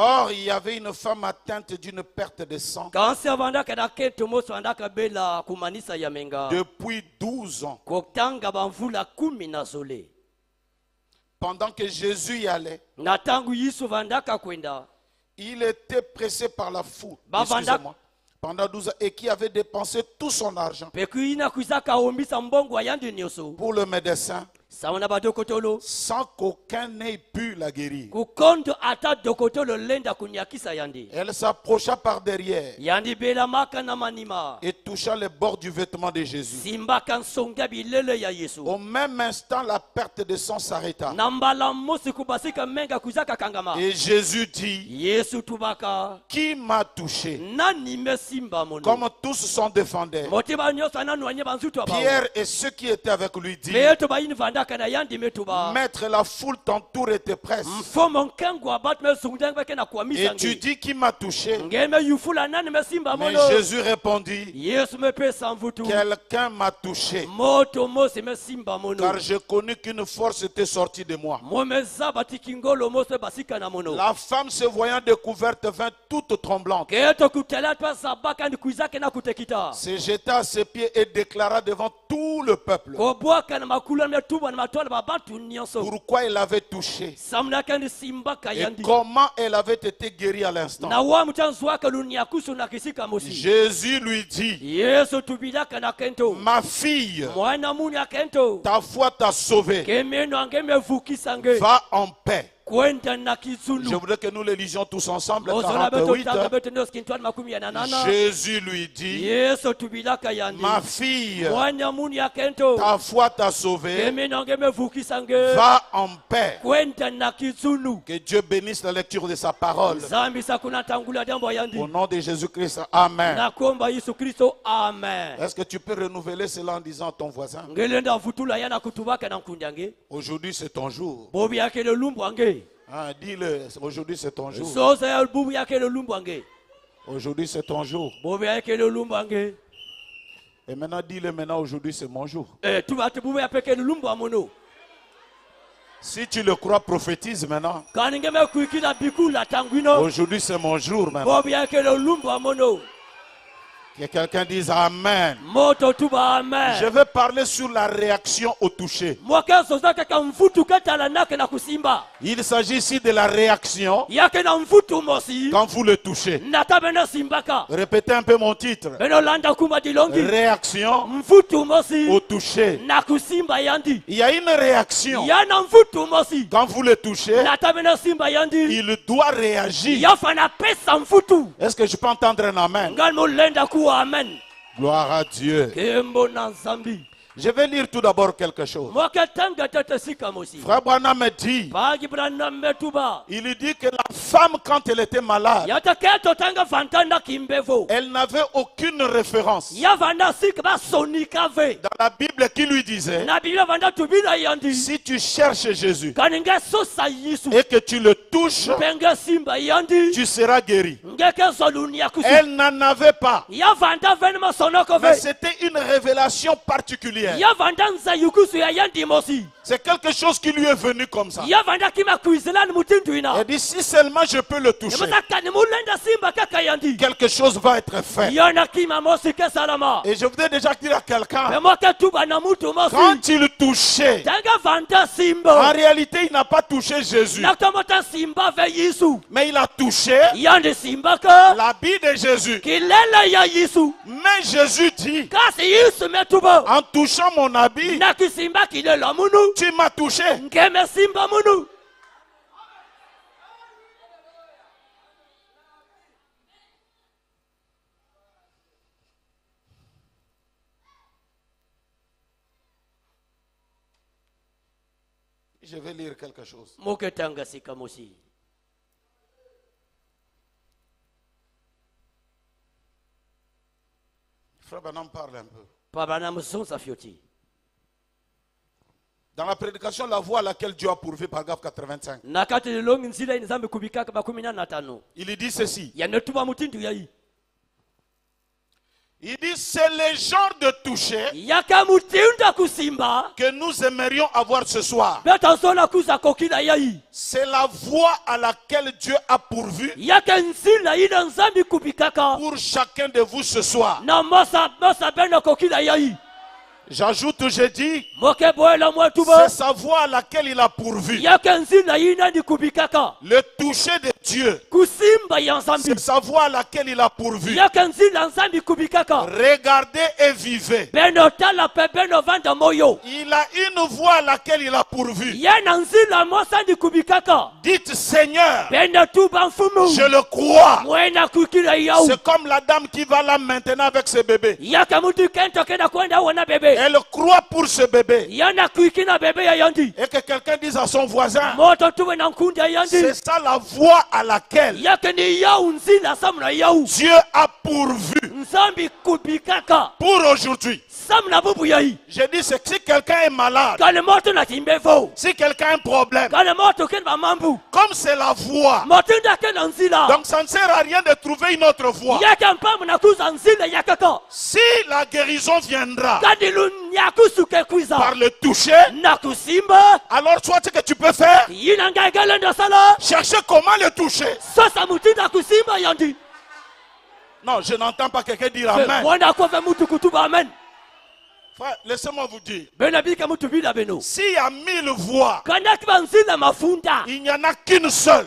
Or, il y avait une femme atteinte d'une perte de sang depuis 12 ans. Pendant que Jésus y allait, il était pressé par la foule, excusez-moi, pendant 12 ans, et qui avait dépensé tout son argent pour le médecin, sans qu'aucun n'ait pu la guérir. Elle s'approcha par derrière et toucha les bords du vêtement de Jésus. Au même instant, la perte de sang s'arrêta. Et Jésus dit, qui m'a touché? Comme tous s'en défendaient, Pierre et ceux qui étaient avec lui dirent, Maître, la foule t'entoure et te presse. Et tu dis qui m'a touché? Mais Jésus répondit, quelqu'un m'a touché, car j'ai connu qu'une force était sortie de moi. La femme, se voyant découverte, vint toute tremblante, se jeta à ses pieds et déclara devant tout le peuple pourquoi elle avait touché et comment elle avait été guérie à l'instant. Jésus lui dit, ma fille, ta foi t'a sauvée, va en paix. Je voudrais que nous les lisions tous ensemble. 48. Jésus lui dit, ma fille, ta foi t'a sauvée, va en paix. Que Dieu bénisse la lecture de sa parole. Au nom de Jésus-Christ, Amen. Est-ce que tu peux renouveler cela en disant à ton voisin, aujourd'hui c'est ton jour. Ah, dis-le, aujourd'hui c'est ton jour. Aujourd'hui c'est ton jour. Et maintenant dis-le maintenant, aujourd'hui c'est mon jour. Si tu le crois, prophétise maintenant. Aujourd'hui c'est mon jour maintenant. Que quelqu'un dise Amen. Je vais parler sur la réaction au toucher. Il s'agit ici de la réaction quand vous le touchez. Répétez un peu mon titre. Réaction au toucher. Il y a une réaction quand vous le touchez. Il doit réagir. Est-ce que je peux entendre un Amen? Amen. Gloire à Dieu. Je vais lire tout d'abord quelque chose. Frère Branham me dit, il dit que la femme, quand elle était malade, elle n'avait aucune référence dans la Bible qui lui disait, si tu cherches Jésus et que tu le touches, tu seras guéri. Elle n'en avait pas, mais c'était une révélation particulière. C'est quelque chose qui lui est venu comme ça. Elle dit, si seulement je peux le toucher, quelque chose va être fait. Et je voudrais déjà dire à quelqu'un, quand il touchait, en réalité il n'a pas touché Jésus, mais il a touché l'habit de Jésus. Mais Jésus dit, en touchant mon habit, tu m'as touché. Je vais lire quelque chose. Frère Branham parle un peu. Dans la prédication, la voie à laquelle Dieu a pourvu, paragraphe 85. Il dit ceci. Il dit c'est le genre de toucher que nous aimerions avoir ce soir. C'est la voie à laquelle Dieu a pourvu pour chacun de vous ce soir. J'ajoute, je dis, c'est sa voie à laquelle il a pourvu. Le toucher de Dieu, c'est sa voie à laquelle il a pourvu. Regardez et vivez. Il a une voie à laquelle il a pourvu. Dites Seigneur, je le crois. C'est comme la dame qui va là maintenant avec ses bébés. Elle croit pour ce bébé. Et que quelqu'un dise à son voisin, c'est ça la voie à laquelle Dieu a pourvu pour aujourd'hui. Je dis, c'est que si quelqu'un est malade, si quelqu'un a un problème, comme c'est la voie, donc ça ne sert à rien de trouver une autre voie. Si la guérison viendra par le toucher, alors soit ce que tu peux faire, chercher comment le toucher. Non, je n'entends pas quelqu'un dire Amen. Frère, laissez-moi vous dire. S'il y a 1000 voies, il n'y en a qu'une seule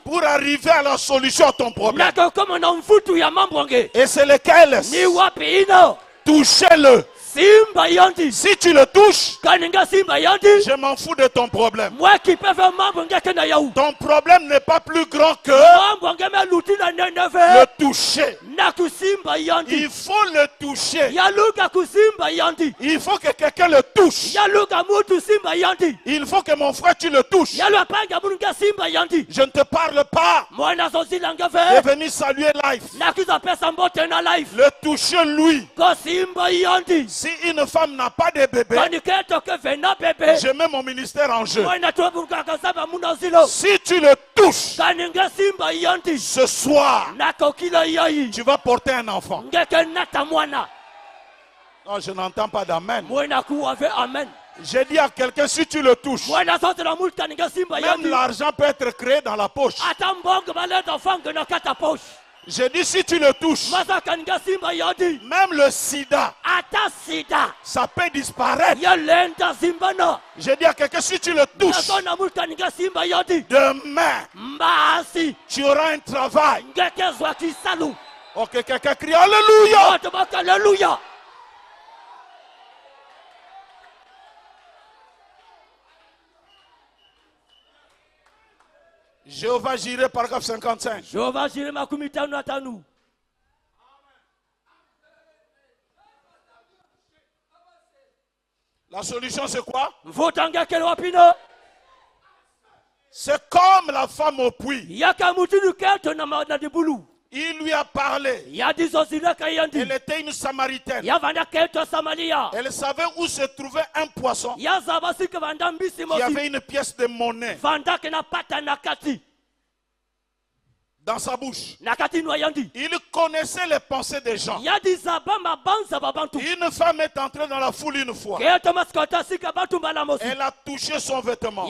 pour arriver à la solution à ton problème. Et c'est lequel? Touchez-le. Si tu le touches, je m'en fous de ton problème. Ton problème n'est pas plus grand que le toucher. Il faut le toucher. Il faut que quelqu'un le touche. Il faut que mon frère tu le touches. Je ne te parle pas de venir saluer Life. Le toucher lui. Si une femme n'a pas de bébé, je mets mon ministère en jeu. Si tu le touches, ce soir, tu vas porter un enfant. Non, je n'entends pas d'amen. J'ai dit à quelqu'un, si tu le touches, même l'argent peut être créé dans la poche. J'ai dit si tu le touches, même le sida, ça peut disparaître. J'ai dit à quelqu'un, si tu le touches, demain, tu auras un travail. Ok, quelqu'un crie Alléluia. Jéhovah Jireh, paragraphe 55. La solution c'est quoi? C'est comme la femme au puits. Il lui a parlé. Elle était une Samaritaine. Elle savait où se trouvait un poisson qui avait une pièce de monnaie dans sa bouche. Il connaissait les pensées des gens. Une femme est entrée dans la foule une fois. Elle a touché son vêtement.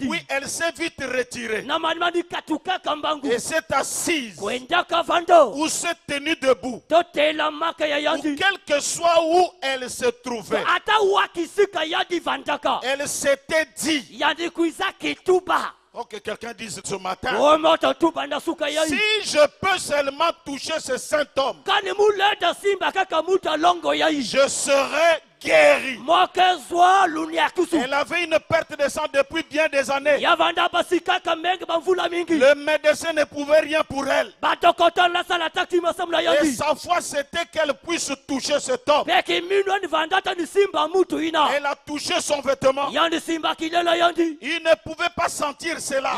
Oui, elle s'est vite retirée et s'est assise ou s'est tenue debout. Ou quel que soit où elle se trouvait, elle s'était dit. Ok, quelqu'un dise ce matin, si je peux seulement toucher ce saint homme, je serai guéri. Elle avait une perte de sang depuis bien des années. Le médecin ne pouvait rien pour elle. Et sa foi c'était qu'elle puisse toucher cet homme. Elle a touché son vêtement. Il ne pouvait pas sentir cela.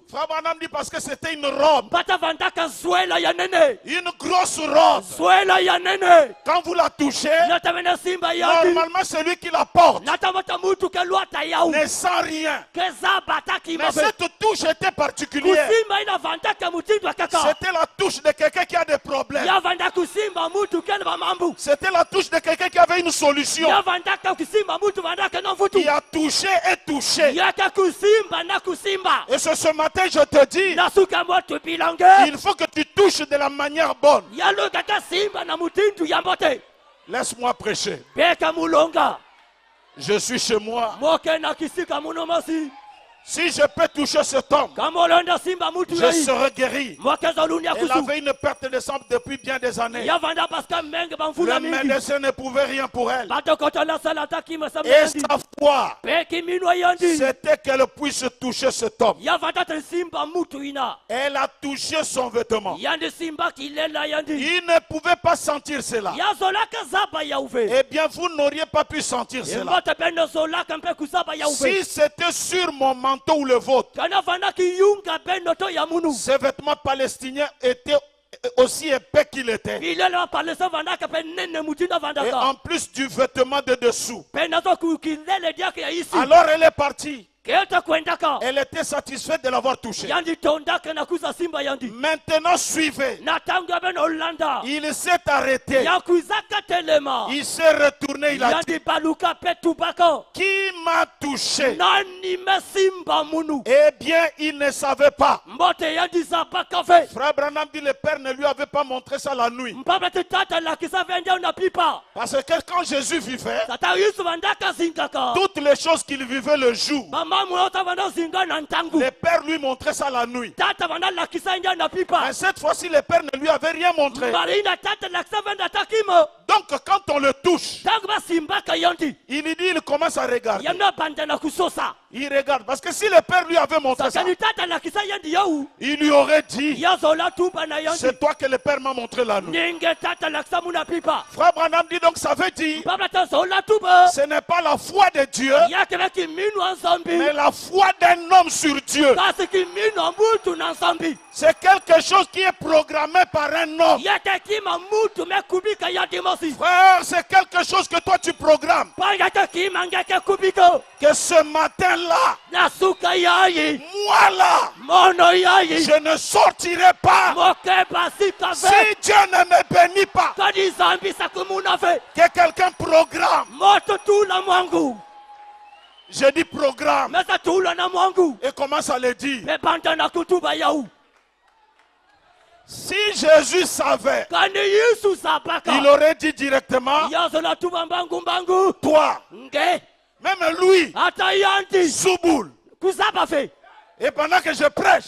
Frère Branham dit parce que c'était une robe. Une grosse robe. Quand vous la touchez, normalement celui qui la porte ne sent rien. Mais cette touche était particulière. C'était la touche de quelqu'un qui a des problèmes. C'était la touche de quelqu'un qui avait une solution. Qui a touché et touché. Et ce matin je te dis, il faut que tu touches de la manière bonne. Laisse-moi prêcher. Je suis chez moi. Si je peux toucher cet homme, je serai guéri. Elle avait une perte de sang depuis bien des années. Le médecin ne pouvait rien pour elle. Et sa foi, c'était qu'elle puisse toucher cet homme. Elle a touché son vêtement. Il ne pouvait pas sentir cela. Eh bien, vous n'auriez pas pu sentir cela. Si c'était sur mon manteau ou le vôtre, ces vêtements palestiniens étaient aussi épais qu'il était. Et en plus du vêtement de dessous. Alors elle est partie. Elle était satisfaite de l'avoir touché. Maintenant suivez. Il s'est arrêté. Il s'est retourné. Il a dit, qui m'a touché? Eh bien il ne savait pas. Frère Branham dit, le père ne lui avait pas montré ça la nuit. Parce que quand Jésus vivait, toutes les choses qu'il vivait le jour, le père lui montrait ça la nuit. Mais cette fois-ci, le père ne lui avait rien montré. Donc quand on le touche, il commence à regarder. Il regarde. Parce que si le père lui avait montré ça, il lui aurait dit, c'est toi que le père m'a montré la nuit. Frère Branham dit donc ça veut dire, ce n'est pas la foi de Dieu, mais la foi d'un homme sur Dieu. C'est quelque chose qui est programmé par un homme. Frère, c'est quelque chose que toi tu programmes. Que ce matin-là, moi là, je ne sortirai pas. Si Dieu ne me bénit pas, que quelqu'un programme. Je dis programme. Et commence à le dire. Si Jésus savait, il aurait dit directement, toi, même lui, Souboul. Et pendant que je prêche,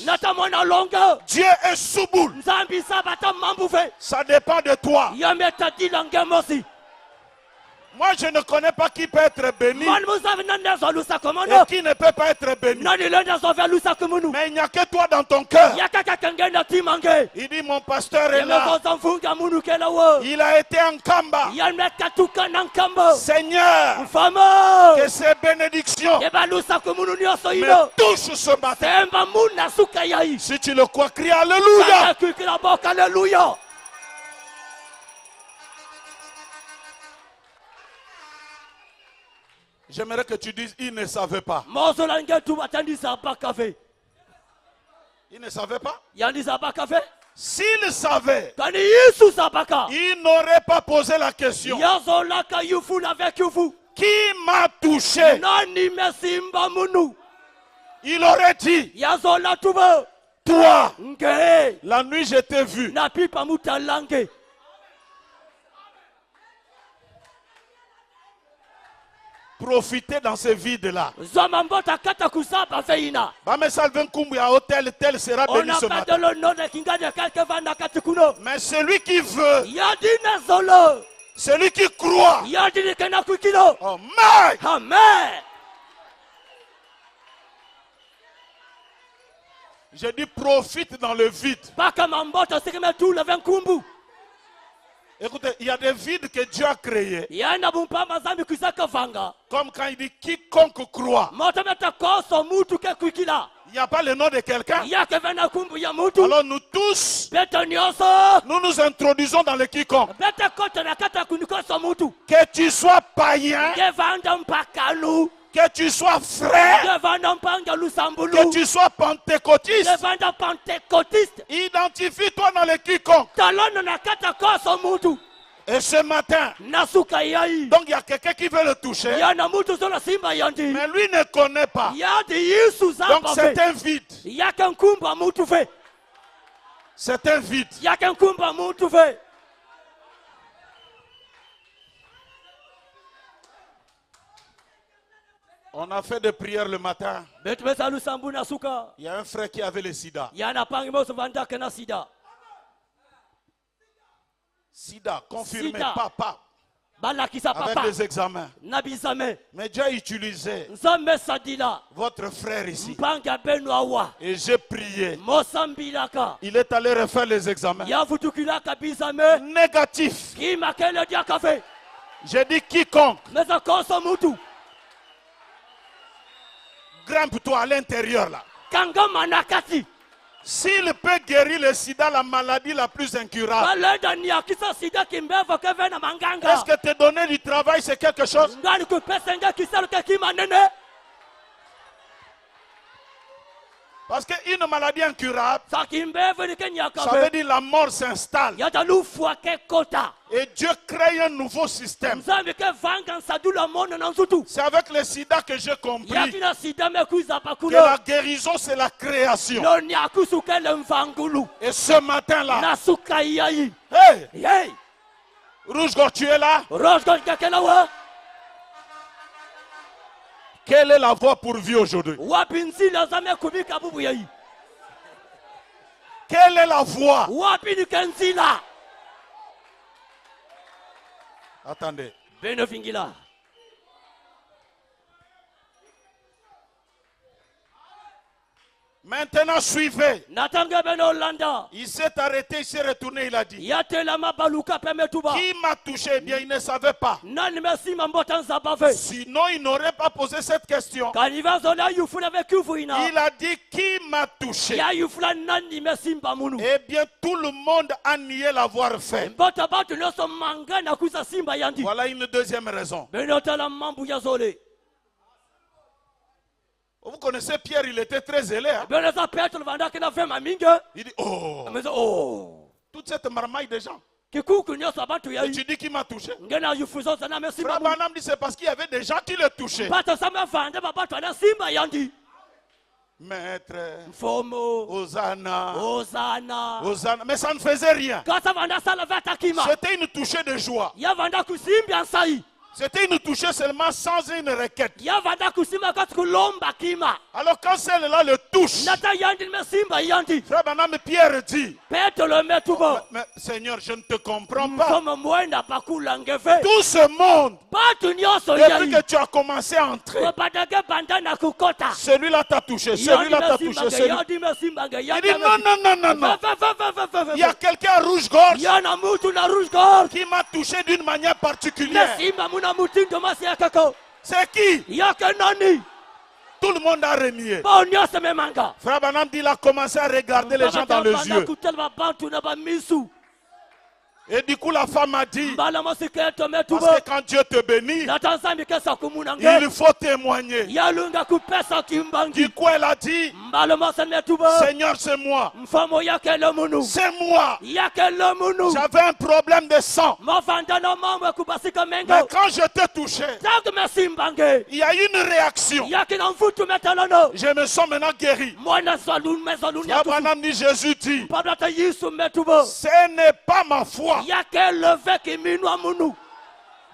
Dieu est Souboul. Ça dépend de toi. Moi, je ne connais pas qui peut être béni et qui ne peut pas être béni. Mais il n'y a que toi dans ton cœur. Il dit, mon pasteur est là. Il a été en Kamba. Seigneur, que ces bénédictions me touchent ce matin. Si tu le crois, crie Alléluia. J'aimerais que tu dises, il ne savait pas. Il ne savait pas. S'il savait, il n'aurait pas posé la question. Qui m'a touché? Il aurait dit, toi, la nuit je t'ai vu. Profiter dans ce vide-là. Hôtel tel sera béni ce matin. Mais celui qui veut, celui qui croit, oh, amen. Je dis profite dans le vide. Écoutez, il y a des vides que Dieu a créés. Comme quand il dit quiconque croit. Il n'y a pas le nom de quelqu'un. Alors nous tous, nous nous introduisons dans le quiconque. Que tu sois païen, que tu sois frère, que tu sois pentecôtiste, identifie-toi dans le quiconque. Et ce matin, donc il y a quelqu'un qui veut le toucher, mais lui ne connaît pas. Donc c'est un vide. C'est un vide. On a fait des prières le matin. Il y a un frère qui avait le sida. Sida, confirmé, papa. Avec des examens. Mais Dieu a utilisé votre frère ici. Et j'ai prié. Il est allé refaire les examens. Négatif. J'ai dit quiconque. Grimpe-toi à l'intérieur là. S'il peut guérir le sida, la maladie la plus incurable, est-ce que te donner du travail c'est quelque chose? Parce qu'une maladie incurable, ça veut dire la mort s'installe. Et Dieu crée un nouveau système. C'est avec le sida que j'ai compris que la guérison c'est la création. Et ce matin-là, hey, Rouge Gorge, tu es là? Quelle est la voie pour vie aujourd'hui? Quelle est la voie? Attendez. Maintenant suivez. Il s'est arrêté, il s'est retourné, il a dit. Qui m'a touché? Eh bien, il ne savait pas. Sinon, il n'aurait pas posé cette question. Il a dit qui m'a touché? Eh bien, tout le monde a nié l'avoir fait. Voilà une deuxième raison. Vous connaissez Pierre, il était très zélé. Hein? Il dit, oh, toute cette marmaille de gens. Et tu dis qu'il m'a touché. Frère Branham dit c'est parce qu'il y avait des gens qui le touchaient. Maître, Hosanna, Hosanna, mais ça ne faisait rien. C'était une touchée de joie. C'était une touchée seulement sans une requête. Alors quand celle-là le touche, Frère Branham, Pierre dit, mais Seigneur, je ne te comprends pas. Tout ce monde, depuis que tu as commencé à entrer, celui-là t'a touché, celui-là t'a touché, celui-là. Il dit non. Il y a quelqu'un à rouge-gorge qui m'a touché d'une manière particulière. C'est qui? Tout le monde a renié. Frère Branham dit il a commencé à regarder les gens dans les yeux. Et du coup la femme a dit, parce que quand Dieu te bénit, il faut témoigner. Du coup elle a dit, Seigneur c'est moi. C'est moi. J'avais un problème de sang. Mais quand je t'ai touché, il y a une réaction. Je me sens maintenant guéri. Frère Branham dit, Jésus dit, ce n'est pas ma foi.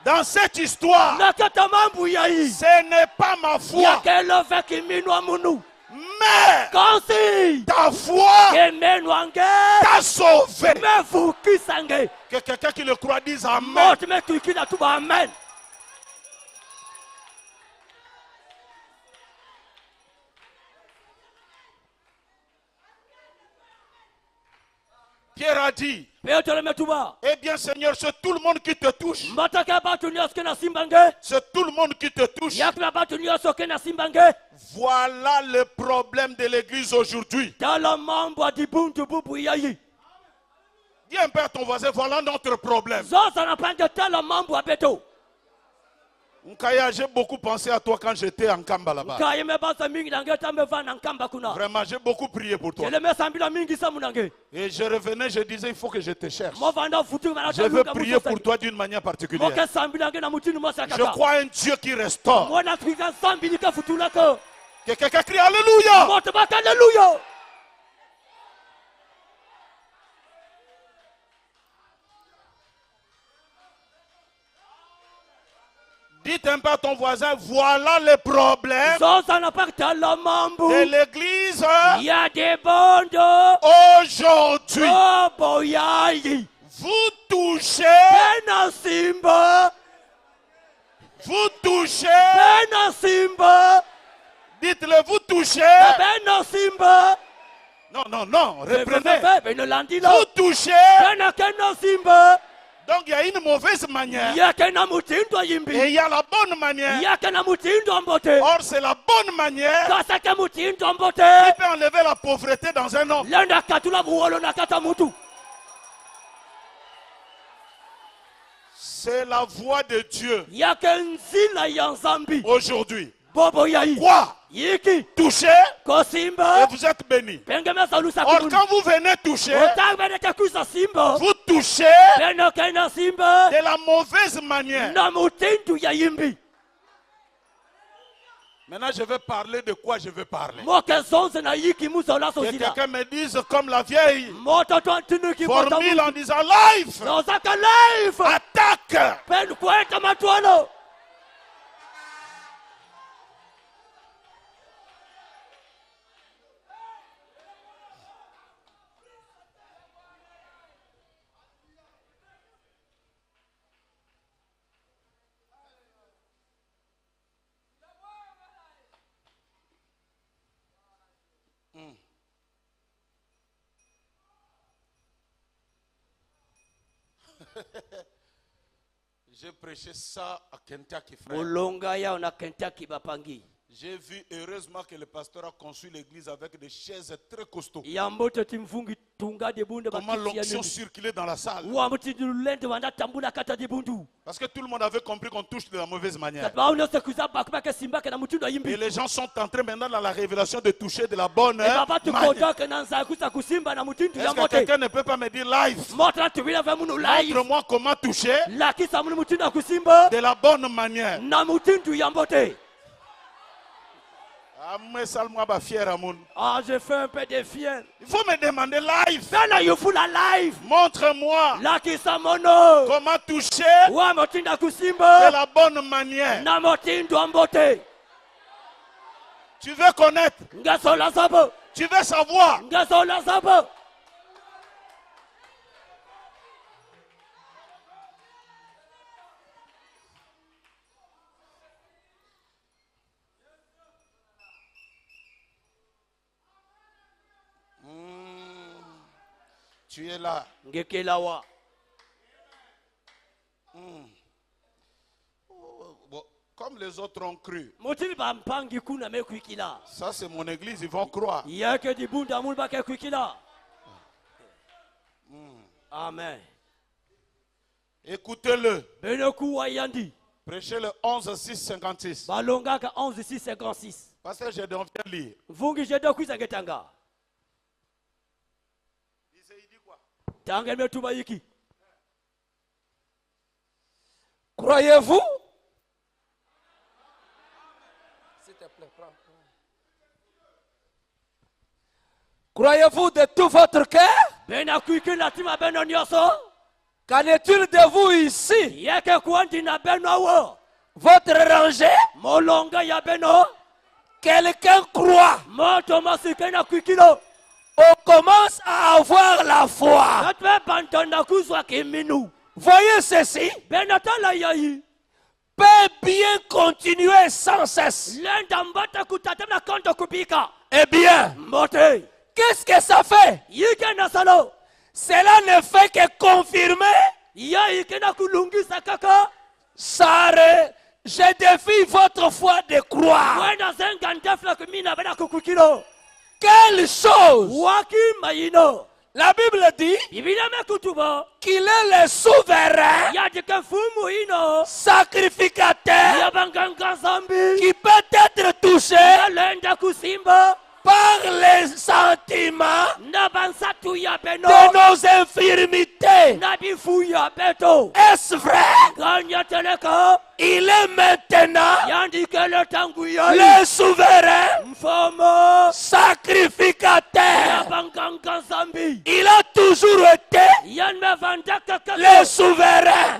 Dans cette histoire, ce n'est pas ma foi. Mais ta foi t'a sauvé. Que quelqu'un qui le croit dise Amen. Pierre a dit, eh bien Seigneur, c'est tout le monde qui te touche. C'est tout le monde qui te touche. Voilà le problème de l'église aujourd'hui. Dis un peu à ton voisin, voilà notre problème. J'ai beaucoup pensé à toi quand j'étais en Kamba là-bas. Vraiment, j'ai beaucoup prié pour toi. Et je revenais, je disais, il faut que je te cherche. Je veux prier pour toi d'une manière particulière. Je crois à un Dieu qui restaure. Que quelqu'un crie Alléluia. Dites un peu à ton voisin, voilà le problème de l'église aujourd'hui. Vous touchez. Vous touchez. Dites-le, vous touchez. Non, non, non, reprenez. Vous touchez. Donc il y a une mauvaise manière et il y a la bonne manière. Or c'est la bonne manière qui peut enlever la pauvreté dans un homme. C'est la voix de Dieu aujourd'hui. Quoi? Toucher et vous êtes béni. Or quand vous venez toucher, vous touchez de la mauvaise manière. Maintenant je vais parler de quoi je veux parler. Que quelqu'un me dise comme la vieille formule en disant life, attaque. J'ai prêché ça à Kentucky, frère. J'ai vu heureusement que le pasteur a conçu l'église avec des chaises très costauds. Comment l'onction circulait dans la salle. Parce que tout le monde avait compris qu'on touche de la mauvaise manière. Et les gens sont entrés maintenant dans la révélation de toucher de la bonne manière. Est-ce que quelqu'un ne peut pas me dire live? Montre-moi comment toucher de la bonne manière. Ah, je fais un peu de fier. Il faut me demander live. Montre-moi comment toucher de la bonne manière. Tu veux connaître? Tu veux savoir? Tu es là. Comme les autres ont cru. Ça c'est mon église, ils vont croire. Amen. Écoutez-le. Prêchez le 11, 6, 56. Parce que je dois lire. Croyez-vous? S'il te plaît, prends. Croyez-vous de tout votre cœur? Qu'en est-il de vous ici? Votre rangée? Quelqu'un croit. On commence à avoir la foi. Voyez ceci. Peut bien continuer sans cesse. Eh bien, qu'est-ce que ça fait? Cela ne fait que confirmer. Je défie votre foi de croire. Quelle chose? La Bible dit qu'il est le souverain sacrificateur qui peut être touché par les sentiments de nos infirmités. Est-ce vrai? Il est maintenant le souverain sacrificateur. Il a toujours été le souverain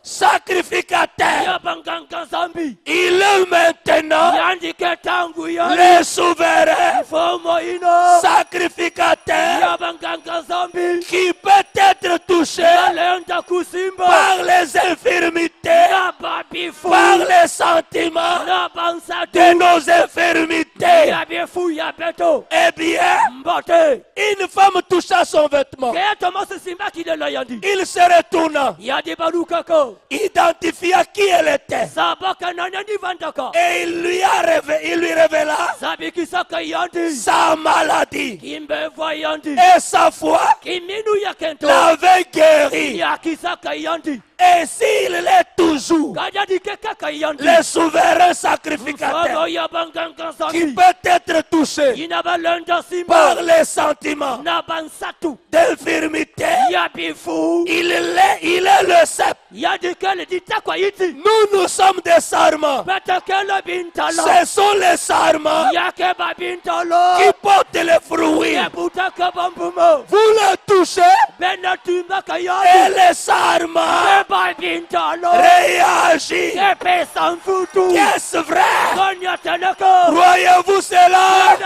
sacrificateur. Il est maintenant le souverain sacrificateur qui peut être touché par les infirmités, par les sentiments de nos infirmités. Eh bien, une femme toucha son vêtement. Il se retourna, identifia qui elle était, et il lui révéla sa maladie. Et sa foi l'avait guéri. Et s'il est toujours le souverain sacrificateur qui peut être touché par les sentiments d'infirmité, il est le cep. Nous sommes des sarments. Ce sont les sarments qui portent les fruits. Vous le touchez et les sarments réagit. Qu'est-ce vrai? Croyez-vous cela?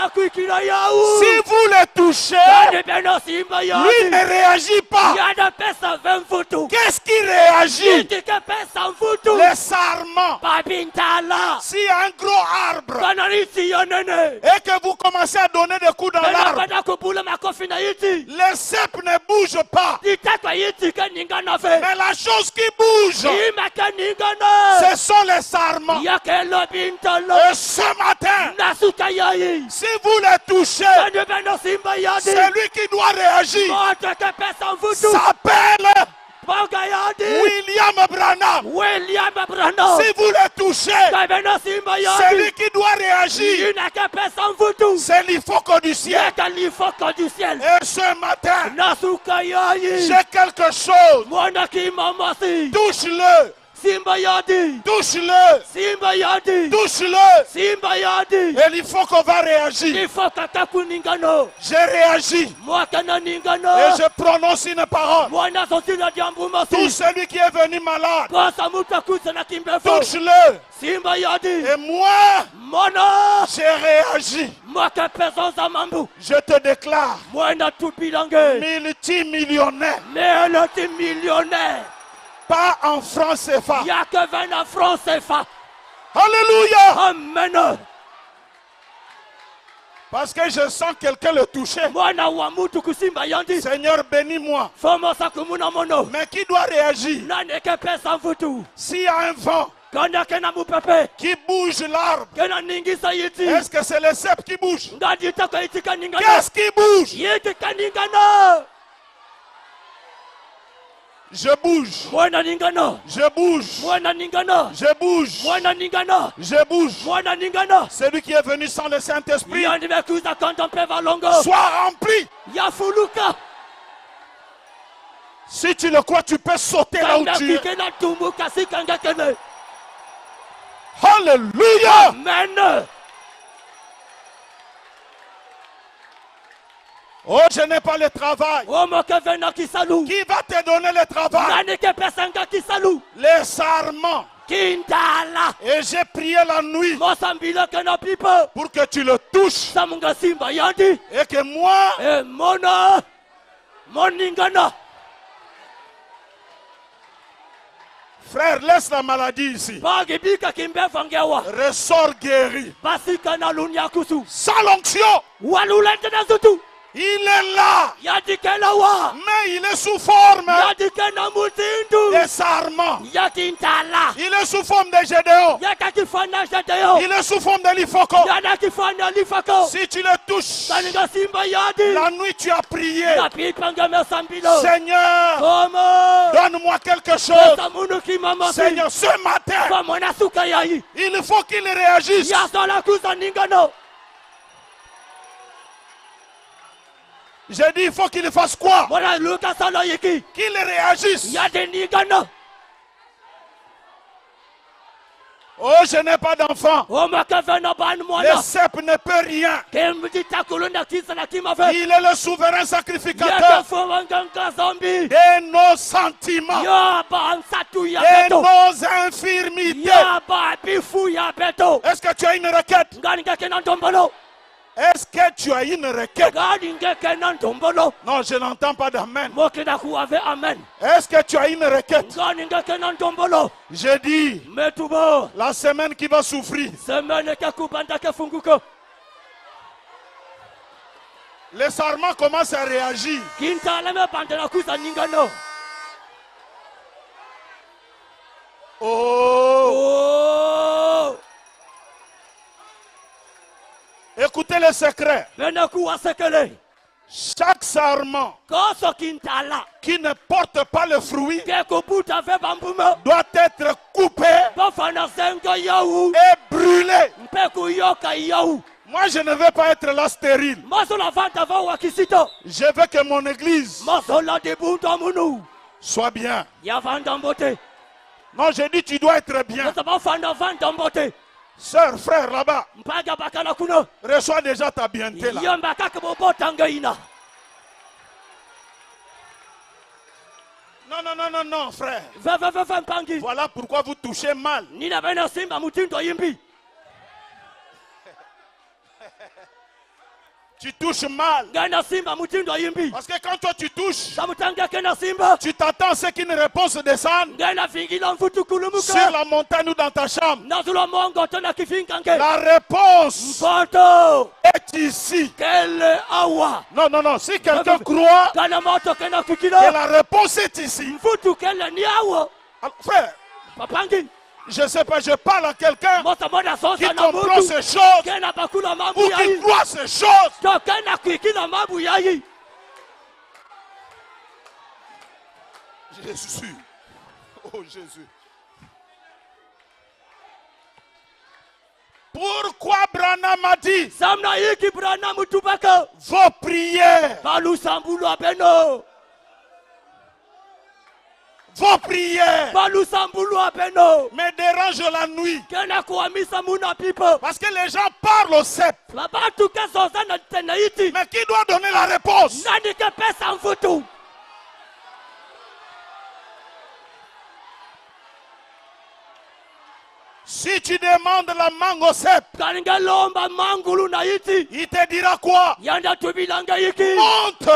Si vous le touchez, lui ne réagit pas. Qu'est-ce qui réagit? Les sarments. Si un gros arbre et que vous commencez à donner des coups dans l'arbre, les cèpes ne bougent pas. Mais la chose qui bouge, ce sont les sarments. Et ce matin, si vous les touchez, celui qui doit réagir s'appelle William Branham. Si vous le touchez, celui qui doit réagir, c'est l'Ifoko du ciel. Et ce matin, j'ai quelque chose. Touche-le. Touche-le. Touche-le. Et il faut qu'on va réagir. J'ai réagi. Et je prononce une parole. Tout celui qui est venu malade, touche-le. Et moi, j'ai réagi. Je te déclare multimillionnaire. Pas en francs CFA. Alléluia. Amen. Parce que je sens quelqu'un le toucher. Seigneur, bénis-moi. Mais qui doit réagir? S'il y a un vent qui bouge l'arbre, est-ce que c'est le cep qui bouge? Qu'est-ce qui bouge? Je bouge. Je bouge. Je bouge. Je bouge. Celui qui est venu sans le Saint-Esprit, sois rempli. Si tu le crois, tu peux sauter là où tu es. Alléluia. Amen. Oh, je n'ai pas le travail. Qui va te donner le travail? Les sarments. Et j'ai prié la nuit pour que tu le touches. Et que moi, frère, laisse la maladie ici. Ressort guéri. Sans l'onction. Il est là. Mais il est sous forme des sarments. Il est sous forme de Gédéon. Il est sous forme de l'Ifoko. Si tu le touches, la nuit tu as prié. Seigneur, donne-moi quelque chose. Seigneur, ce matin, il faut qu'il réagisse. J'ai dit, il faut qu'il fasse quoi? Qu'il réagisse. Oh, je n'ai pas d'enfant. Le cep ne peut rien. Il est le souverain sacrificateur de nos sentiments, de nos infirmités. Est-ce que tu as une requête? Est-ce que tu as une requête? Non, je n'entends pas d'amen. Est-ce que tu as une requête? Je dis, la semaine qui va souffrir, les sarments commencent à réagir. Oh! Écoutez le secret. Chaque sarment qui ne porte pas le fruit doit être coupé et brûlé. Moi, je ne veux pas être là stérile. Je veux que mon église soit bien. Non, j'ai dit tu dois être bien. Sœur, frère, là-bas, reçois déjà ta bienté là. Non, frère. Voilà pourquoi vous touchez mal. Tu touches mal. Parce que quand toi tu touches, tu t'attends à ce qu'une réponse descende sur la montagne ou dans ta chambre. La réponse est ici. Non. Si quelqu'un croit que la réponse est ici, alors, frère, je ne sais pas, je parle à quelqu'un qui comprend ces choses ou qui croit ces choses. Jésus. Oh Jésus. Pourquoi Branham a dit vos prières, vos prières me dérangent la nuit. Parce que les gens parlent au cep. Mais qui doit donner la réponse? Si tu demandes la mangue au cep, il te dira quoi? Monte!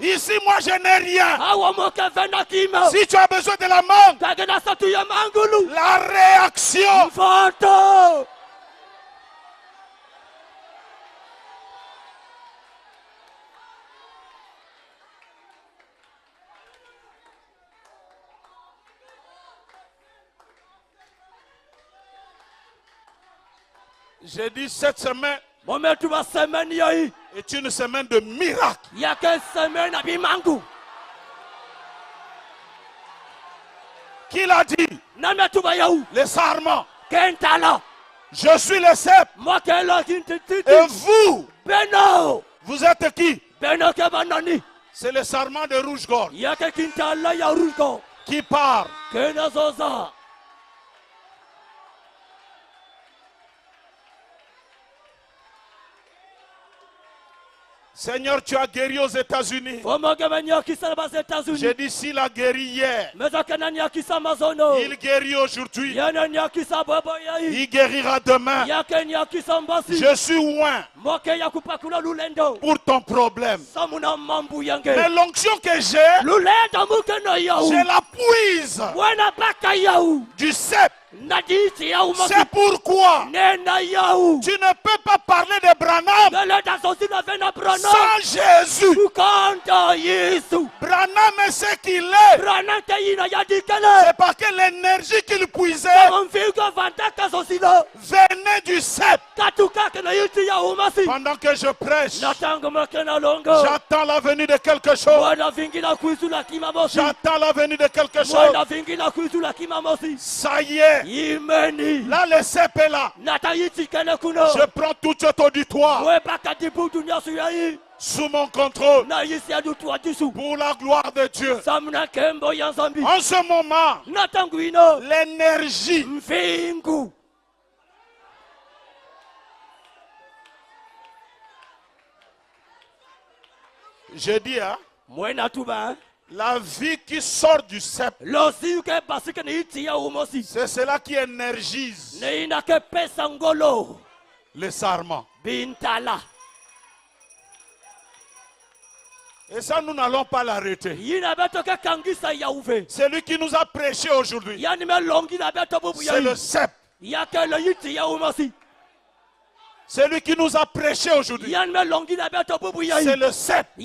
Ici, moi, je n'ai rien. Si tu as besoin de la mangue, la réaction. J'ai dit cette semaine est une semaine de miracles. Qui l'a dit? Les sarments. Je suis le cep. Et vous, vous êtes qui? C'est le sarment de rouge-gorge qui part. Seigneur, tu as guéri aux États-Unis. J'ai dit s'il a guéri hier, il guérit aujourd'hui, il guérira demain. Je suis loin pour ton problème. Mais l'onction que j'ai, je la puise du cep C'est pourquoi tu ne peux pas parler de Branham sans Jésus. Branham est ce qu'il est. C'est parce que l'énergie qu'il puisait venait du cep. Pendant que je prêche, j'attends la venue de quelque chose. J'attends la venue de quelque chose. Ça y est. Là, le cep est là. Je prends tout cet auditoire sous mon contrôle pour la gloire de Dieu. En ce moment, l'énergie je dis, la vie qui sort du cep, c'est cela qui énergise le sarment. Et ça, nous n'allons pas l'arrêter. Celui qui nous a prêché aujourd'hui, c'est le cep. Celui qui nous a prêché aujourd'hui, c'est le cep. Mais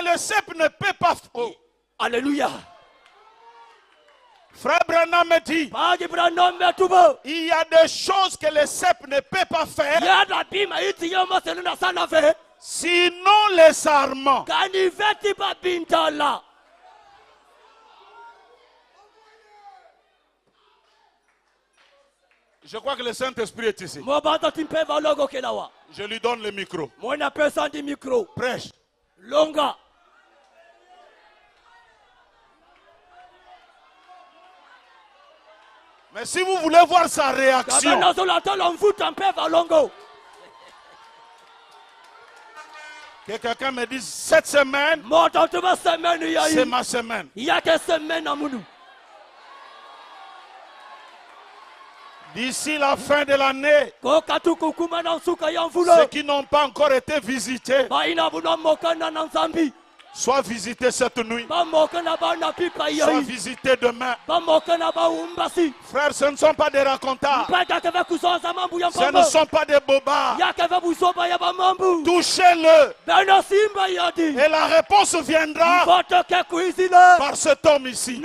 le cep ne peut pas. Oh. Alléluia. Frère Branham me dit, il y a des choses que le cep ne peut pas faire. Sinon les sarments. Je crois que le Saint-Esprit est ici. Je lui donne le micro. Prêche. Mais si vous voulez voir sa réaction, que quelqu'un me dise cette semaine, c'est ma semaine. D'ici la fin de l'année, ceux qui n'ont pas encore été visités, soit visités cette nuit, soit visités demain. Frères, ce ne sont pas des racontars, ce ne sont pas des bobards. Touchez-le et la réponse viendra par cet homme ici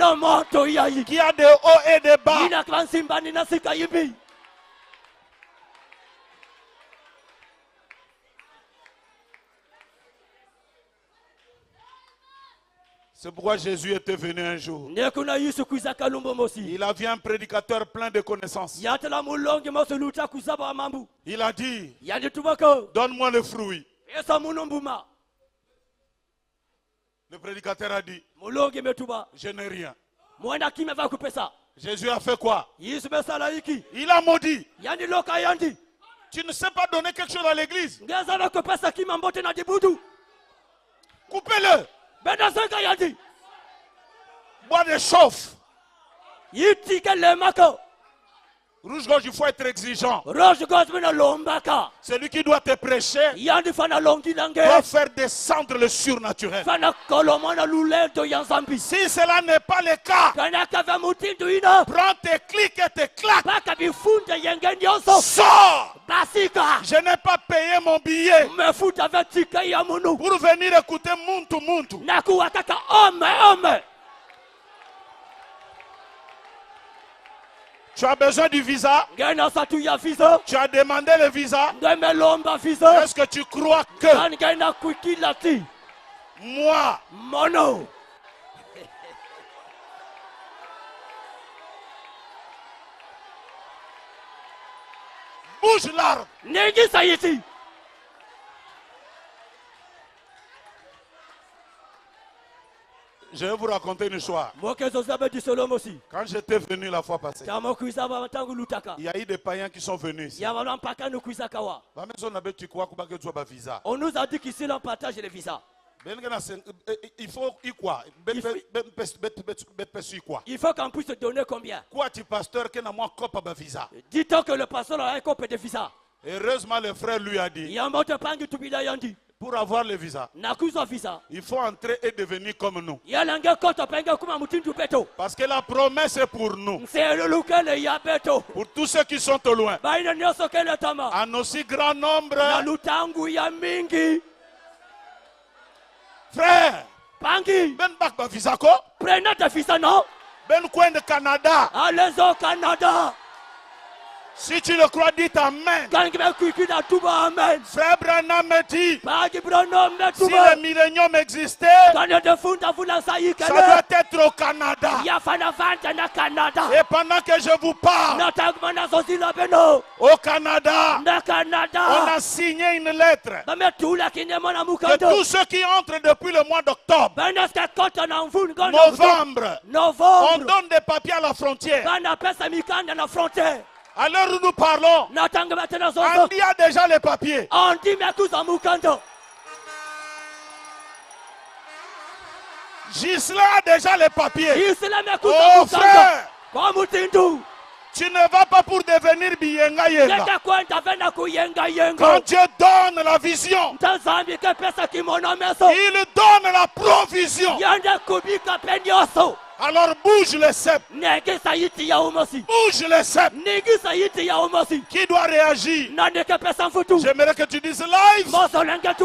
qui a des hauts et des bas. C'est pourquoi Jésus était venu un jour. Il a vu un prédicateur plein de connaissances. Il a dit, donne-moi le fruit. Le prédicateur a dit, je n'ai rien. Jésus a fait quoi? Il a maudit. Tu ne sais pas donner quelque chose à l'église. Coupez-le. Bois de chauffe. Rouge-gorge, il faut être exigeant. Celui qui doit te prêcher doit faire descendre le surnaturel. Si cela n'est pas le cas, prends tes clics et tes claques. Sors. Je n'ai pas payé mon billet pour venir écouter Muntu. Tu as besoin du visa. Tu as demandé le visa. Est-ce que tu crois que moi, bouge l'arbre. Je vais vous raconter une histoire. Quand j'étais venu la fois passée, il y a eu des païens qui sont venus ici. On nous a dit qu'ici on partage les visas. Il faut quoi? Il faut qu'on puisse te donner combien? Dites que le pasteur a un copie de visa. Heureusement, le frère lui a dit, Pour avoir le visa, il faut entrer et devenir comme nous. Parce que la promesse est pour nous. Pour tous ceux qui sont au loin. En aussi grand nombre. Frère, ben bak ba visa ko? Prenez ta visa, non? Ben coin de Canada. Allez au Canada. Si tu le crois, dis amen. Frère Branham me dit, si le millénium existait, ça doit être au Canada. Et pendant que je vous parle, au Canada, on a signé une lettre que tous ceux qui entrent depuis le mois d'octobre, novembre, on donne des papiers à la frontière. À l'heure où nous parlons, Andy a déjà les papiers. Gisela a déjà les papiers. Oh frère, tu ne vas pas pour devenir Biyenga Yenga. Quand Dieu donne la vision, il donne la provision. Alors bouge le sceptre. Bouge le sceptre. Qui doit réagir? J'aimerais que tu dises live.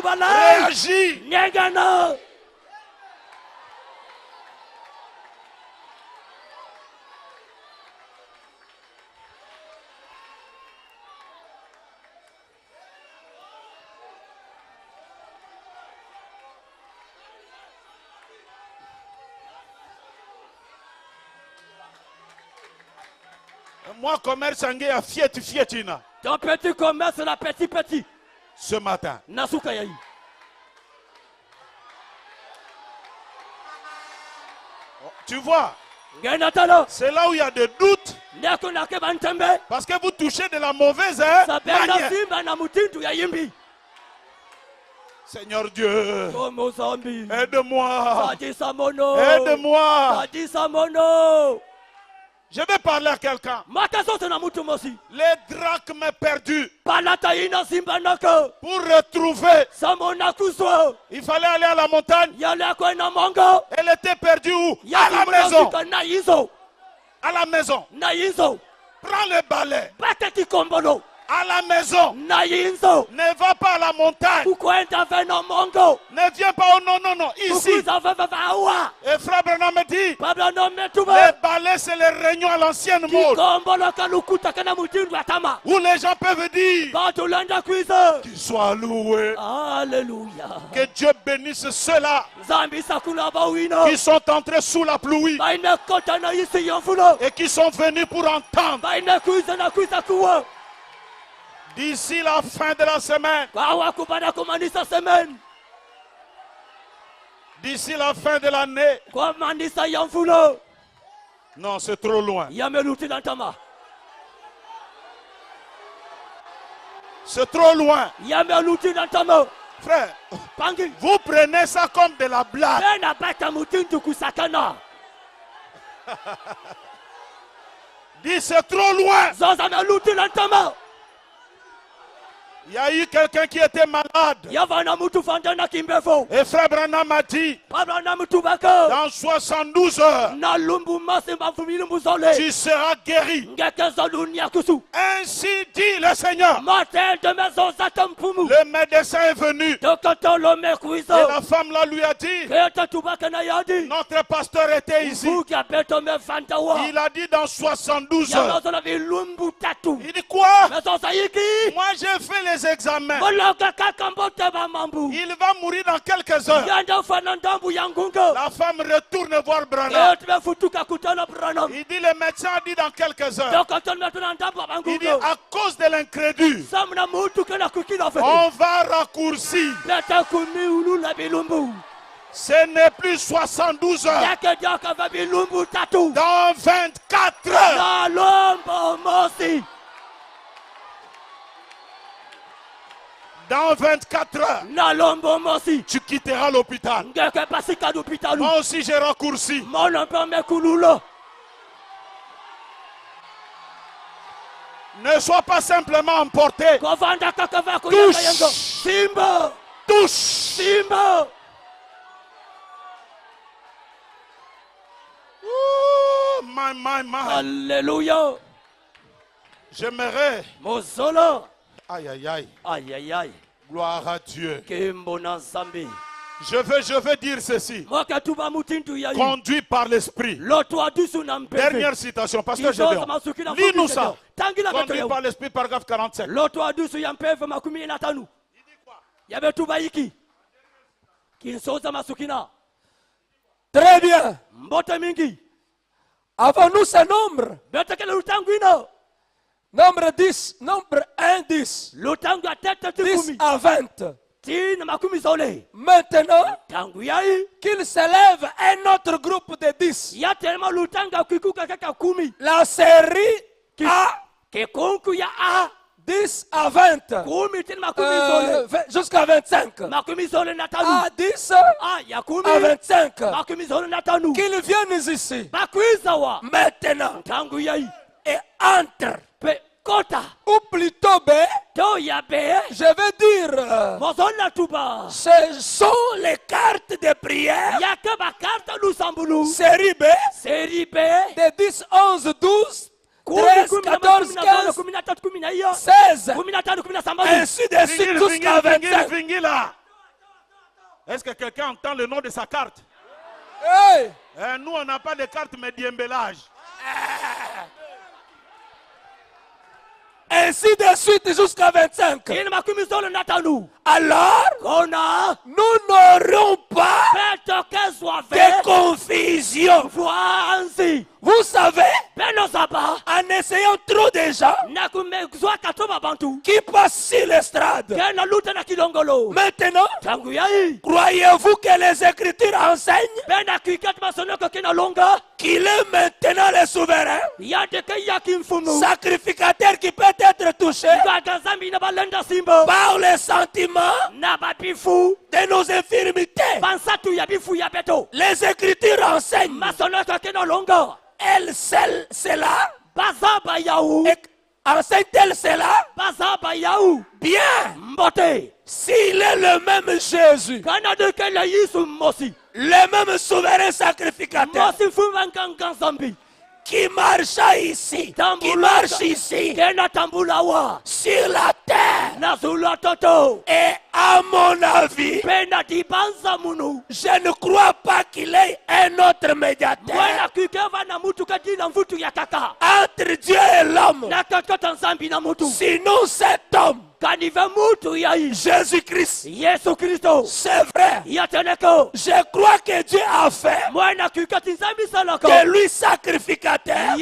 Réagis. Moi, commerce anglais à Fietina. Ton petit commerce, la petit. Ce matin. Tu vois, c'est là où il y a des doutes. Parce que vous touchez de la mauvaise manière. Seigneur Dieu, aide-moi. Aide-moi. Je vais parler à quelqu'un. Les drachmes perdus. Pour retrouver, il fallait aller à la montagne. Elle était perdue où? À la maison. À la maison. Prends le balai. À la maison. Ne va pas à la montagne. Ne viens pas au non. Ici. Et frère Branham me dit, les balais c'est les réunions à l'ancienne mode. Où les gens peuvent dire, qu'il soit loué. Alléluia. Que Dieu bénisse ceux-là qui sont entrés sous la pluie et qui sont venus pour entendre. D'ici la fin de la semaine. D'ici la fin de l'année. Non, c'est trop loin. C'est trop loin. Frère, vous prenez ça comme de la blague. Dis, c'est trop loin. Il y a eu quelqu'un qui était malade. Et frère Branham a dit, dans 72 heures, tu seras guéri. Ainsi dit le Seigneur. Le médecin est venu. Et la femme là lui a dit, notre pasteur était ici. Il a dit dans 72 heures. Il dit quoi? Moi j'ai fait les examens. Il va mourir dans quelques heures. La femme retourne voir Branham. Il dit, le médecin a dit dans quelques heures. Il dit, à cause de l'incrédule, on va raccourcir. Ce n'est plus 72 heures. Dans 24 heures. Dans 24 heures, tu quitteras l'hôpital. Moi aussi j'ai raccourci. Ne sois pas simplement emporté. Touche. touche. Simba. Oh, my. Alléluia. J'aimerais. Mozolo. Aïe. Gloire à Dieu. Kimbona Zambi. Je veux dire ceci. Conduit par l'esprit. Dernière citation, pasteur Gédéon. Lis-nous ça. Conduit par l'esprit, paragraphe 47. Il dit quoi? Très bien. Avons-nous ce nombre? Nombre 10, nombre 1, 10. 10 à 20. Maintenant, qu'il s'élève un autre groupe de 10. La série A, 10 à 20. Jusqu'à 25. A 10 à 25. Qu'ils viennent ici. Maintenant. Et entre. Ou plutôt B, je veux dire, ce sont les cartes de prière. Série B, de 10, 11, 12, 13, 14, 15, 16, ainsi de suite jusqu'à 25. Est-ce que quelqu'un entend le nom de sa carte? Hey. Nous, on n'a pas de carte, mais d'embellage. Ainsi de suite jusqu'à 25. Alors, nous n'aurons pas de confusion. Vous savez, en essayant trop de gens qui passent sur l'estrade. Maintenant, croyez-vous que les Écritures enseignent qu'il est maintenant le souverain, sacrificateur qui peut être touché par les sentiments de nos infirmités? Les Écritures enseignent. Elle celle cela. Enseigne-t-elle cela? Bien. S'il est le même Jésus, le même souverain sacrificateur, qui marche ici, qui marche ici, sur la terre. Et à mon avis, je ne crois pas qu'il ait un autre médiateur entre Dieu et l'homme. Sinon cet homme, Jésus-Christ, c'est vrai. Je crois que Dieu a fait de lui sacrificateur,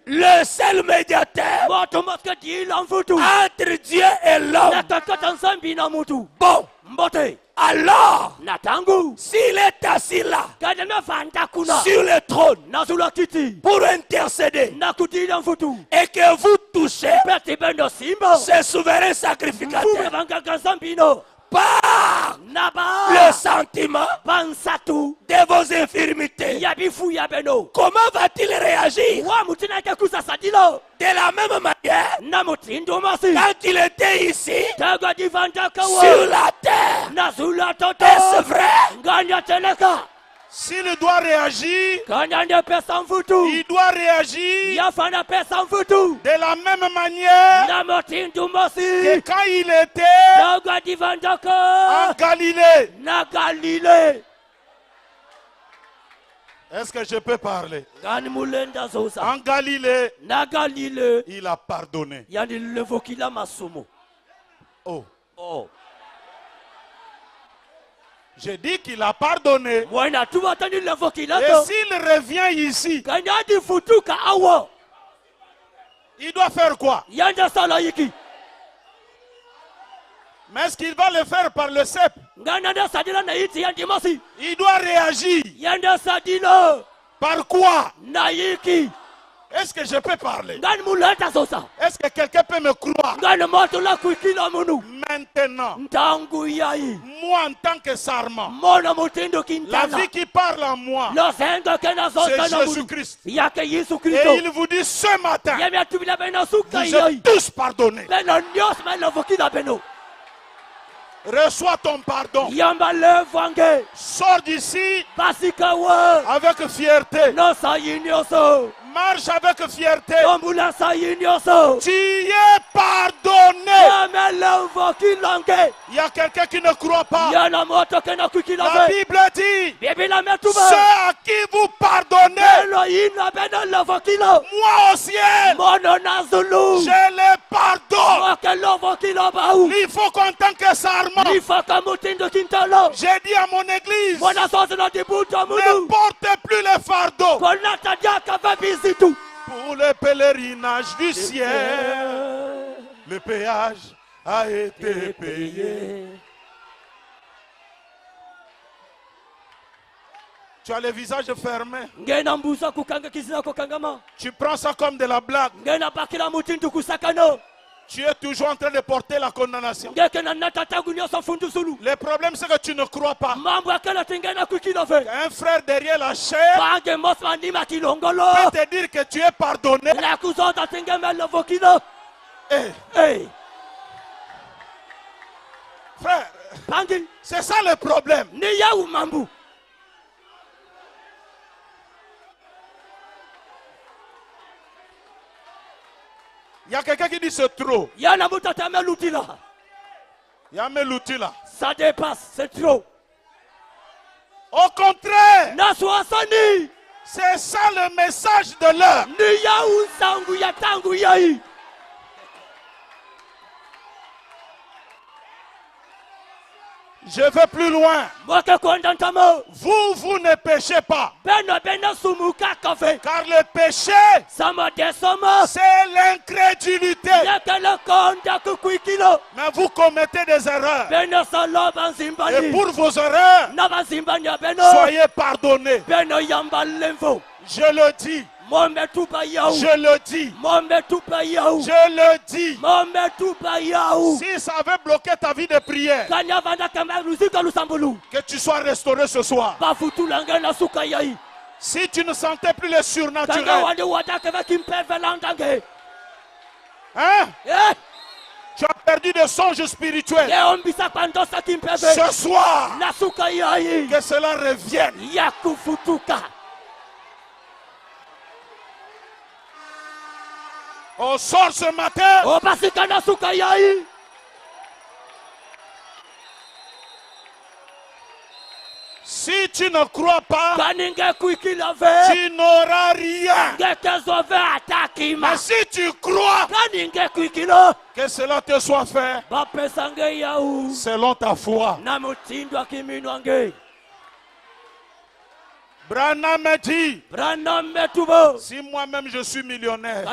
le seul médiateur entre Dieu et l'homme. Bon, alors, s'il est assis là, sur le trône, pour intercéder, et que vous touchez ce souverain sacrificateur par le sentiment de vos infirmités, comment va-t-il réagir? De la même manière, quand il était ici, sur la terre, est-ce vrai? S'il doit réagir, il doit réagir de la même manière que quand il était en Galilée. Est-ce que je peux parler? En Galilée, il a pardonné. Oh. J'ai dit qu'il a pardonné. Et s'il revient ici, il doit faire quoi? Mais est-ce qu'il va le faire par le cep? Il doit réagir. Par quoi? Est-ce que je peux parler? Est-ce que quelqu'un peut me croire? Maintenant, moi en tant que sarment, la vie qui parle en moi, c'est Jésus-Christ. Et il vous dit ce matin, vous êtes tous pardonnés. Reçois ton pardon. Sors d'ici avec fierté. Marche avec fierté. Tu es pardonné. Il y a quelqu'un qui ne croit pas. La Bible dit, ceux à qui vous pardonnez, moi au ciel, je les pardonne. Il faut qu'en tant que sarment, j'ai dit à mon église, ne portez plus les fardeaux. Pour le pèlerinage du ciel, le péage a été payé. Tu as le visage fermé. Tu prends ça comme de la blague. Tu es toujours en train de porter la condamnation. Le problème, c'est que tu ne crois pas. Un frère derrière la chair peut te dire que tu es pardonné. Hey. Frère, c'est ça le problème. Il y a quelqu'un qui dit c'est trop. Il y a l'outil là. Ça dépasse, c'est trop. Au contraire, c'est ça le message de l'heure. Je vais plus loin. Vous ne péchez pas. Car le péché, c'est l'incrédulité. Mais vous commettez des erreurs. Et pour vos erreurs, soyez pardonnés. Je le dis. Je le dis. Je le dis. Si ça avait bloqué ta vie de prière, que tu sois restauré ce soir. Si tu ne sentais plus le surnaturel, hein? Tu as perdu des songes spirituels. Ce soir, que cela revienne. On sort ce matin. Si tu ne crois pas, tu n'auras rien. Mais si tu crois, que cela te soit fait selon ta foi. Branham me dit, si moi-même je suis millionnaire,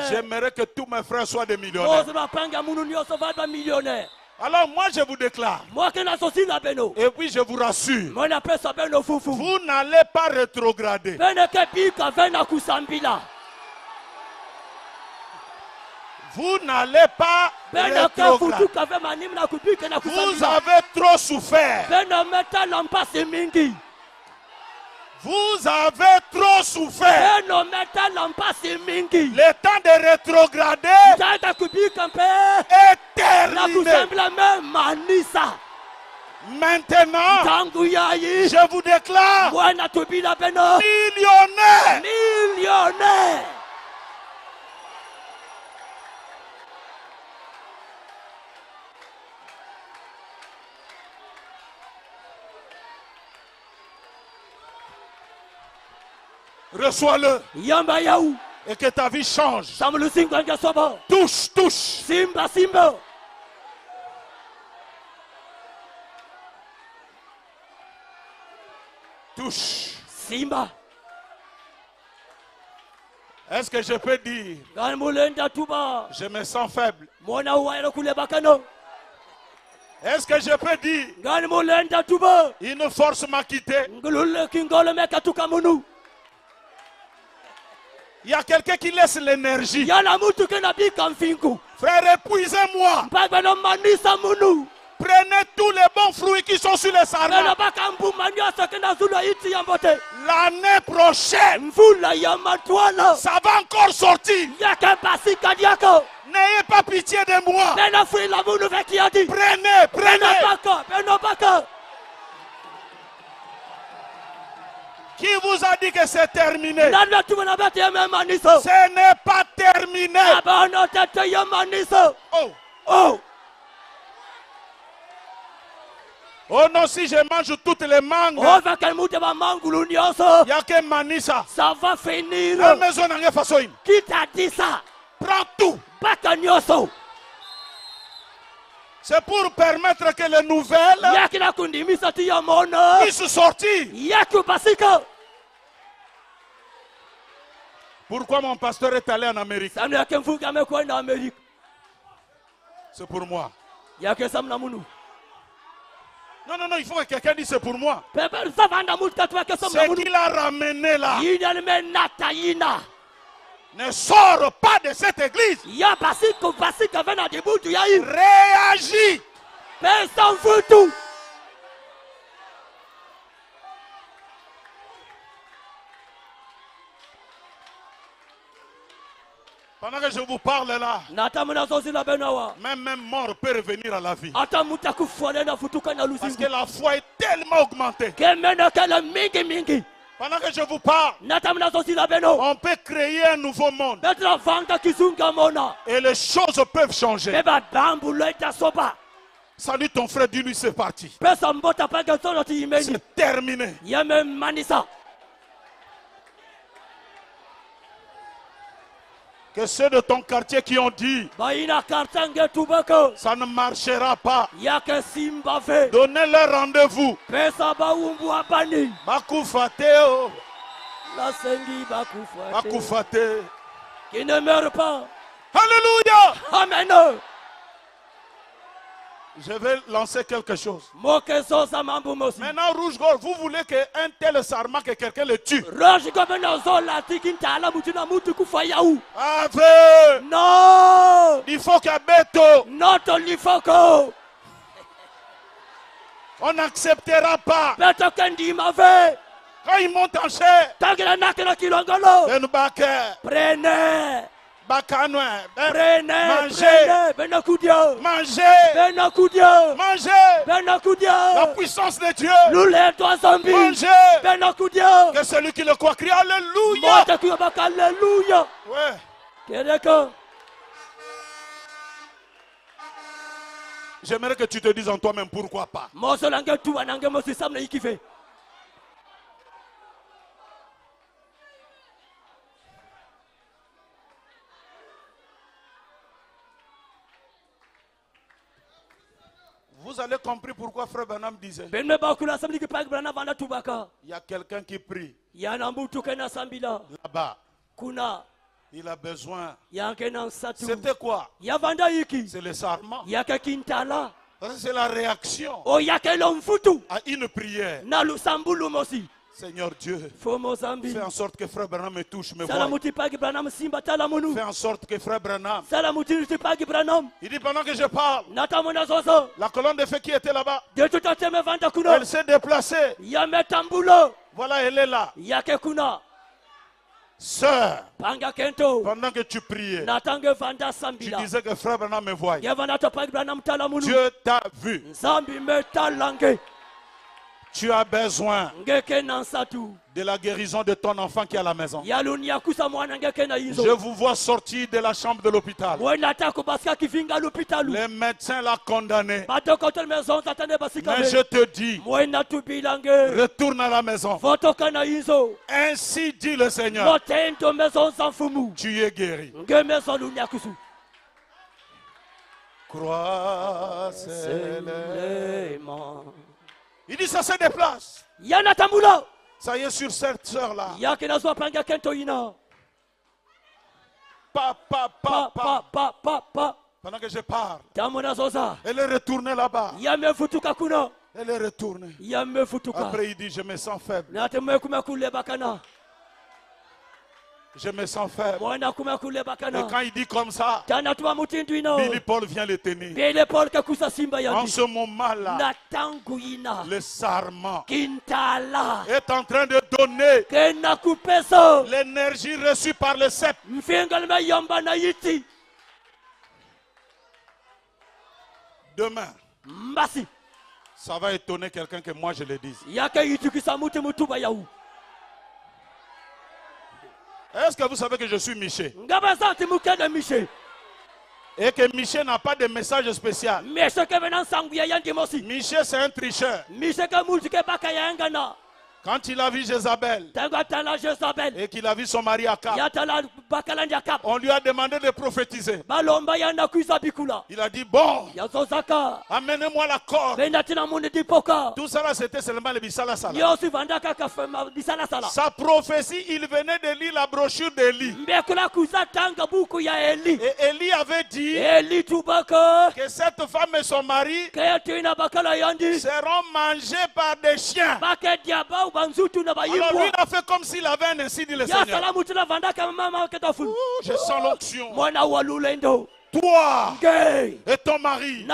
j'aimerais que tous mes frères soient des millionnaires. Alors moi je vous déclare, et puis je vous rassure, vous n'allez pas rétrograder. Vous n'allez pas rétrograder. Vous avez trop souffert. Vous avez trop souffert. Le temps de rétrograder est terminé. Maintenant, je vous déclare millionnaire. Reçois-le. Et que ta vie change. Touche. Simba. Touche. Simba. Est-ce que je peux dire, je me sens faible? Est-ce que je peux dire, une force m'a quitté? Il y a quelqu'un qui laisse l'énergie. Frère, épuisez-moi. Prenez tous les bons fruits qui sont sur les sarments. L'année prochaine, ça va encore sortir. N'ayez pas pitié de moi. Prenez. Qui vous a dit que c'est terminé? Ce n'est pas terminé. Oh non, si je mange toutes les mangues, il n'y a que Manissa. Ça va finir. Qui t'a dit ça? Prends tout. C'est pour permettre que les nouvelles puissent sortir. Pourquoi mon pasteur est allé en Amérique? C'est pour moi. Non, il faut que quelqu'un dise c'est pour moi. Ce qu'il a ramené là ne sort pas de cette église. Réagis. Pendant que je vous parle là, même mort peut revenir à la vie. Parce que la foi est tellement augmentée. Pendant que je vous parle, on peut créer un nouveau monde. Et les choses peuvent changer. Salut ton frère, dis-lui c'est parti. C'est terminé. Que ceux de ton quartier qui ont dit ça ne marchera pas, donnez-leur rendez-vous. Bakufate. Qui ne meurt pas. Alléluia. Amen. Je vais lancer quelque chose. Maintenant, Rouge Gorge, vous voulez qu'un tel sarma, que quelqu'un le tue? Ave. Non. Il faut qu'à Beto. On n'acceptera pas. Quand il monte en chair, prenez. Manger. La puissance de Dieu. Manger. Que celui qui le croit crie Alléluia. Ouais. J'aimerais que tu te dises en toi-même pourquoi pas. Vous avez compris pourquoi Frère Branham disait il y a quelqu'un qui prie là-bas. Il a besoin. C'était quoi? C'est le sarment. C'est la réaction à une prière. Seigneur Dieu, fais en sorte que Frère Branham me touche, me voie. Fais en sorte que Frère Branham. Il dit pendant que je parle, la colonne de feu qui était là-bas, elle s'est déplacée. Voilà, elle est là. Sœur, pendant que tu priais, tu disais que Frère Branham me voyait. Dieu t'a vu. Tu as besoin de la guérison de ton enfant qui est à la maison. Je vous vois sortir de la chambre de l'hôpital. Les médecins l'ont condamné. Mais je te dis, retourne à la maison. Ainsi dit le Seigneur. Tu es guéri. Crois seulement. Il dit ça se déplace. Ça y est sur cette sœur-là. Pendant que je parle, elle est retournée là-bas. Elle est retournée. Après il dit je me sens faible. Je me sens faible. Et quand il dit comme ça, Billy Paul vient le tenir. En ce moment-là, le sarment est en train de donner l'énergie reçue par le cep. Demain, ça va étonner quelqu'un que moi je le dise. Est-ce que vous savez que je suis Miché? Et que Miché n'a pas de message spécial. Miché, c'est un tricheur. Quand il a vu Jézabel et qu'il a vu son mari Akab, on lui a demandé de prophétiser. Il a dit, bon, amenez-moi la corde. Tout ça là, c'était seulement le Bissala Sala. Sa prophétie, il venait de lire la brochure d'Élie. Et Élie avait dit que cette femme et son mari seront mangés par des chiens. Alors lui, il a fait comme s'il avait un ainsi dit le Seigneur. Je sens l'onction. Toi et ton mari,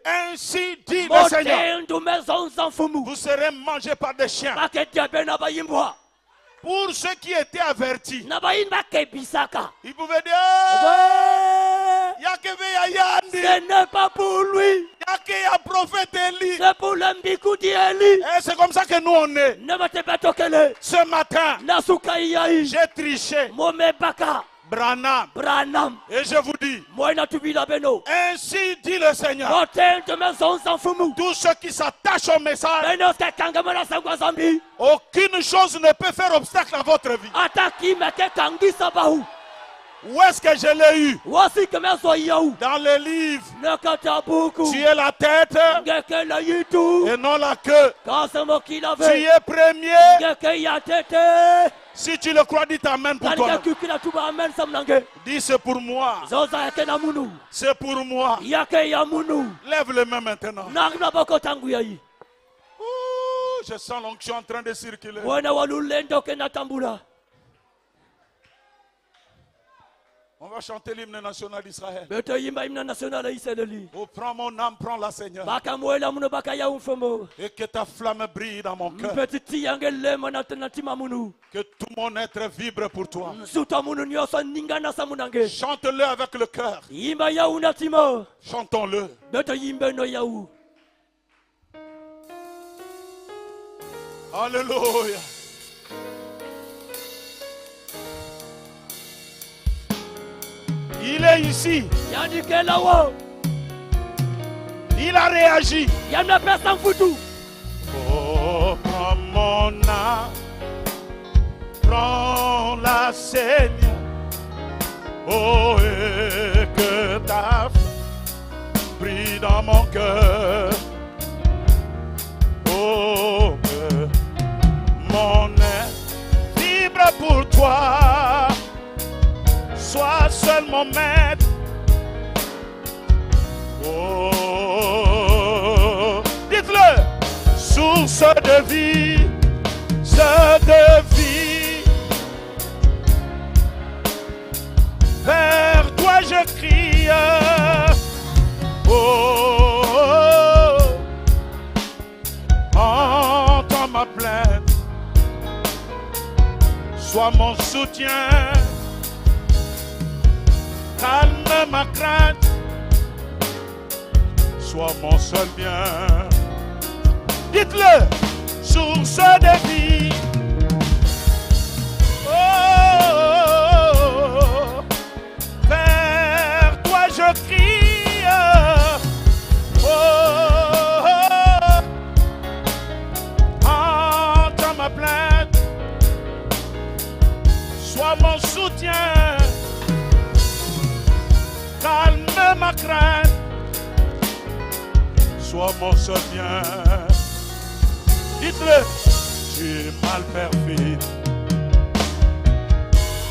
ainsi dit le Seigneur, vous serez mangés par des chiens. Pour ceux qui étaient avertis, ils pouvaient dire, ce n'est pas pour lui. C'est pour l'ambiguïté Élie. C'est comme ça que nous on est. Ce matin, j'ai triché. Branham. Et je vous dis, ainsi dit le Seigneur, tous ceux qui s'attachent au message, aucune chose ne peut faire obstacle à votre vie. Où est-ce que je l'ai eu? Dans le livre. Tu es la tête et non la queue. Tu es premier. Si tu le crois, dis amen pour toi. Dis c'est pour moi. C'est pour moi. Lève les mains maintenant. Je sens l'onction en train de circuler. On va chanter l'hymne national d'Israël. Oh, prends mon âme, prends la Seigneur. Et que ta flamme brille dans mon cœur. Que tout mon être vibre pour toi. Chante-le avec le cœur. Chantons-le. Alléluia. Il est ici. Il a réagi. Oh, prends mon âme, prends la Seigneur. Oh, et que ta brille dans mon cœur. Oh, que mon être vibre pour toi. Sois seul mon maître. Oh, dites-le. Source de vie, vers toi je crie. Oh, entends ma plainte. Sois mon soutien. Calme ma crainte, sois mon seul bien. Dites-le, source de vie. Oh, vers toi je crie. Oh, entends ma plainte, sois mon soutien. Calme ma crainte, sois mon seul bien. Dites-le, tu es mal perfide.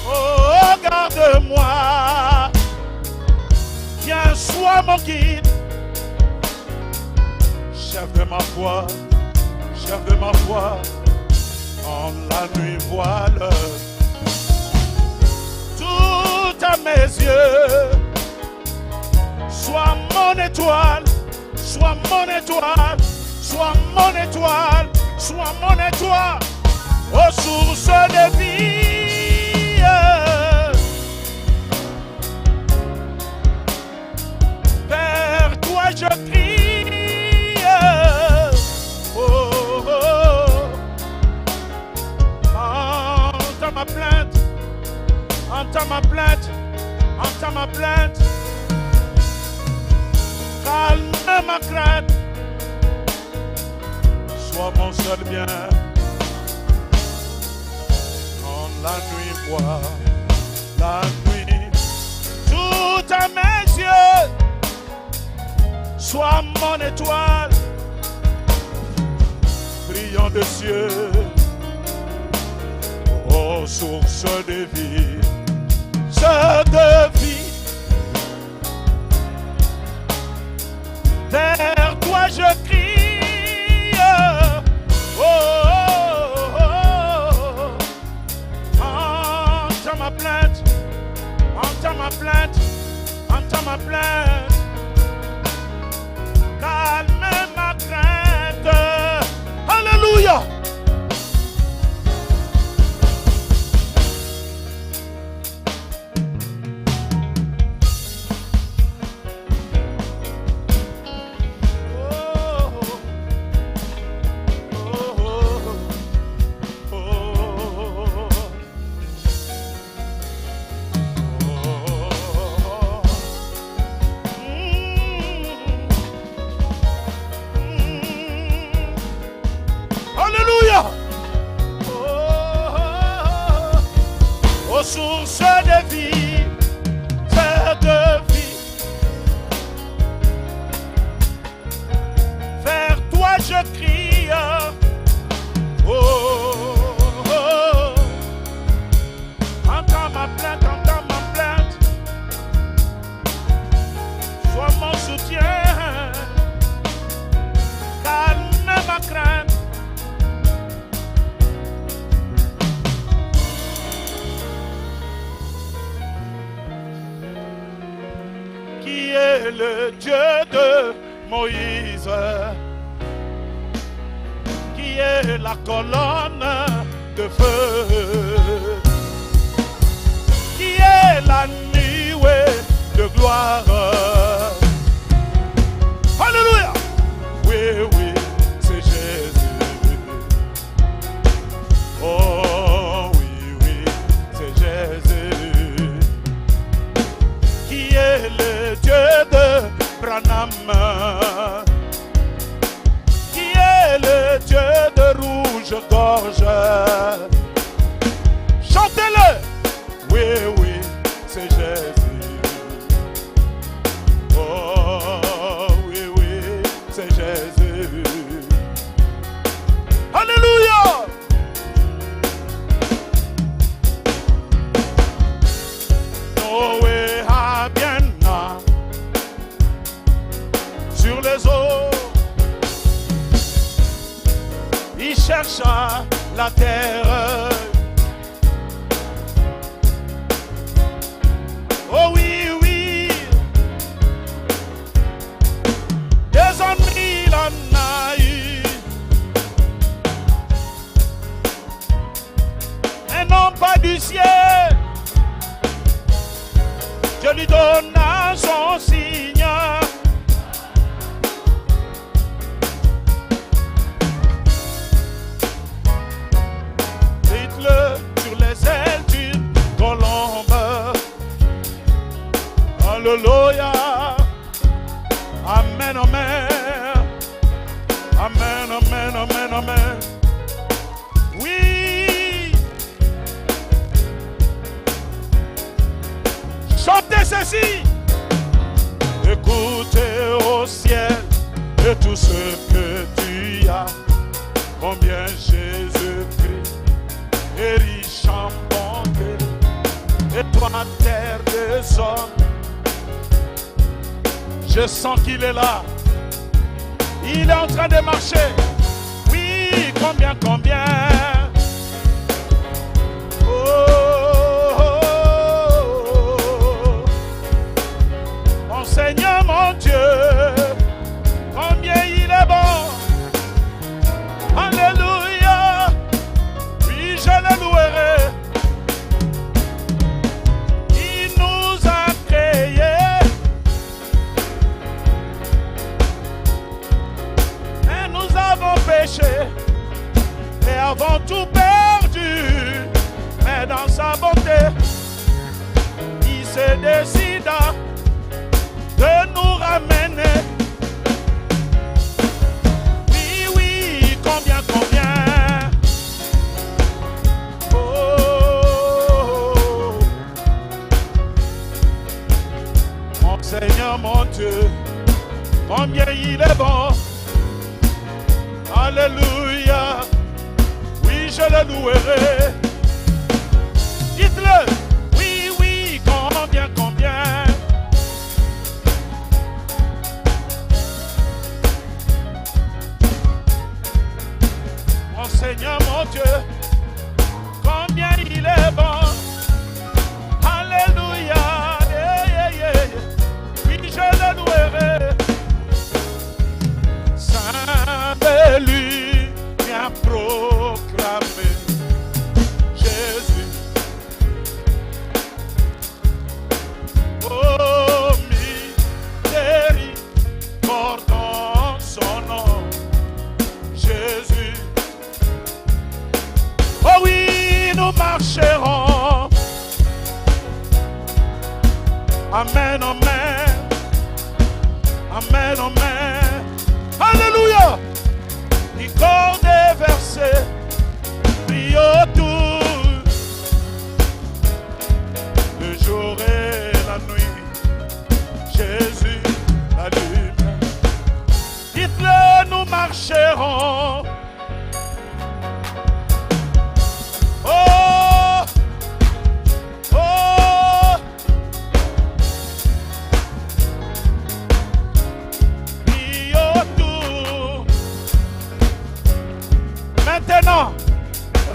Oh, garde-moi. Viens, sois mon guide. Chef de ma foi, en la nuit voile. Tout à mes yeux. Sois mon étoile, sois mon étoile, sois mon étoile, sois mon étoile, aux sources de vie. Vers toi je crie. Oh, oh, oh. Entends ma plainte. Entends ma plainte. Entends ma plainte. Calme ma crainte. Sois mon seul bien. En la nuit, moi, la nuit, tout à mes yeux. Sois mon étoile, brillant des cieux. Oh, source de vie, de vie. Vers toi je crie. Oh, oh, oh, oh. Entends ma plainte. Entends ma plainte. Entends ma plainte. Calme ma crainte. Alléluia. Source de vie, de vie. Vers toi je crie. Oh, oh, oh. Entends ma plainte, entends ma plainte. Sois mon soutien. Calme ma crainte. Qui est le Dieu de Moïse, qui est la colonne de feu, qui est la nuée de gloire. Alléluia. Oui, oui, c'est Jésus. Oh oui, oui, c'est Jésus. Qui est le Dieu de Branham, qui est le Dieu de Rouge-Gorge. Chantez-le. Oui, oui, c'est Jésus. Oh, oui, oui, c'est Jésus. Alléluia. Noé a bien sur les eaux, il chercha la terre. Oh oui, oui, des ennuis il en a eu, et non pas du ciel. Dieu lui donna son signe. Sur les ailes d'une colombe. Alléluia. Amen, amen. Amen, amen, amen, amen. Oui. Chantez ceci. Écoutez au ciel et tout ce que tu as. Combien Jésus-Christ est riche en bonté, et toi terre des hommes, je sens qu'il est là, il est en train de marcher. Oui, combien, combien. Oh, oh, oh. Mon Seigneur, mon Dieu, combien il est bon. Alléluia. Je le louerai. Il nous a créés péché et avons tout perdu, mais dans sa bonté, il se décida de nous ramener. Oui, oui, combien, combien. Oh, mon Seigneur, mon Dieu, combien il est bon. Alléluia. Oui, je le louerai. Dites-le. Oui, oui, combien, combien. Mon Seigneur, mon Dieu, combien il est bon. Alléluia. Yeah, yeah, yeah. Oui, je le louerai. Saint lui vient proclamer Jésus. Oh, miséricorde en son nom, Jésus. Oh oui, nous marcherons. Amen, amen. Amen, amen. Alléluia. Les corps déversés brillent autour, le jour et la nuit. Jésus allume. Dites-le, nous marcherons. Oh, oh. Maintenant,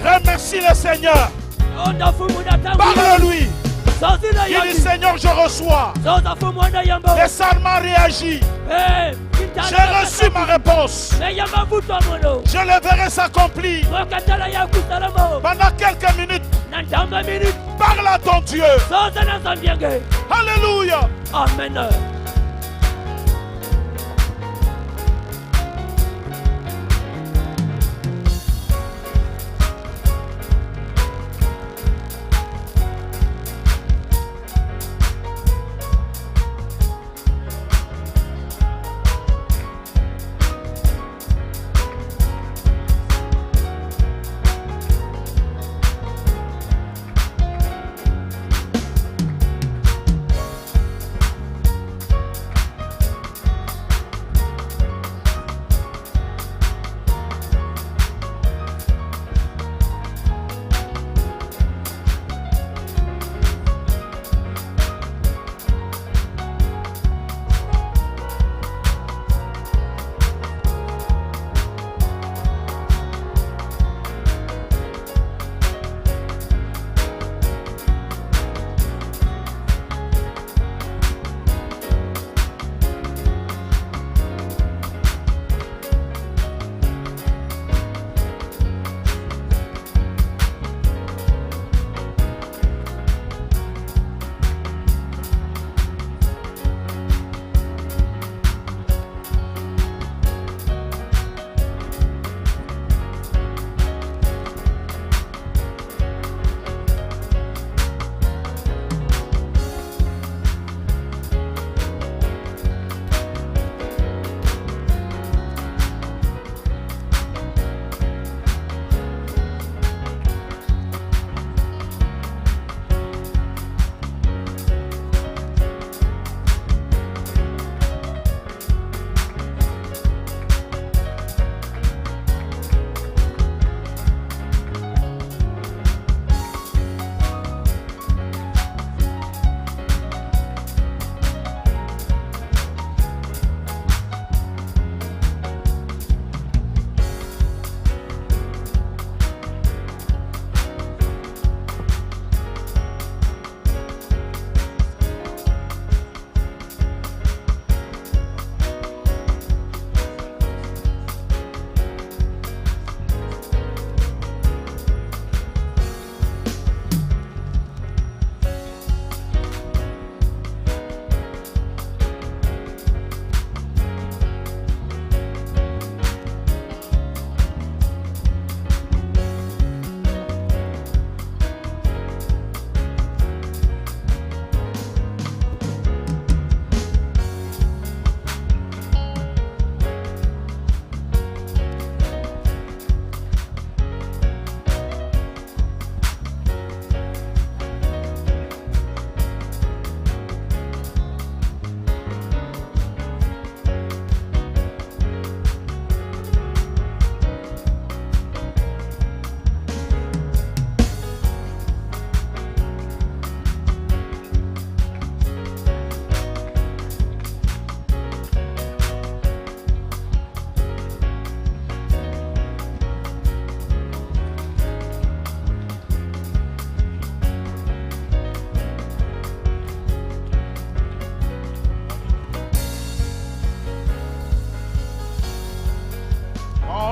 remercie le Seigneur. Parle-lui. Il dit, Seigneur, je reçois. Les salmons réagissent. J'ai reçu ma réponse. Je le verrai s'accomplir. Pendant quelques minutes, parle à ton Dieu. Alléluia. Amen.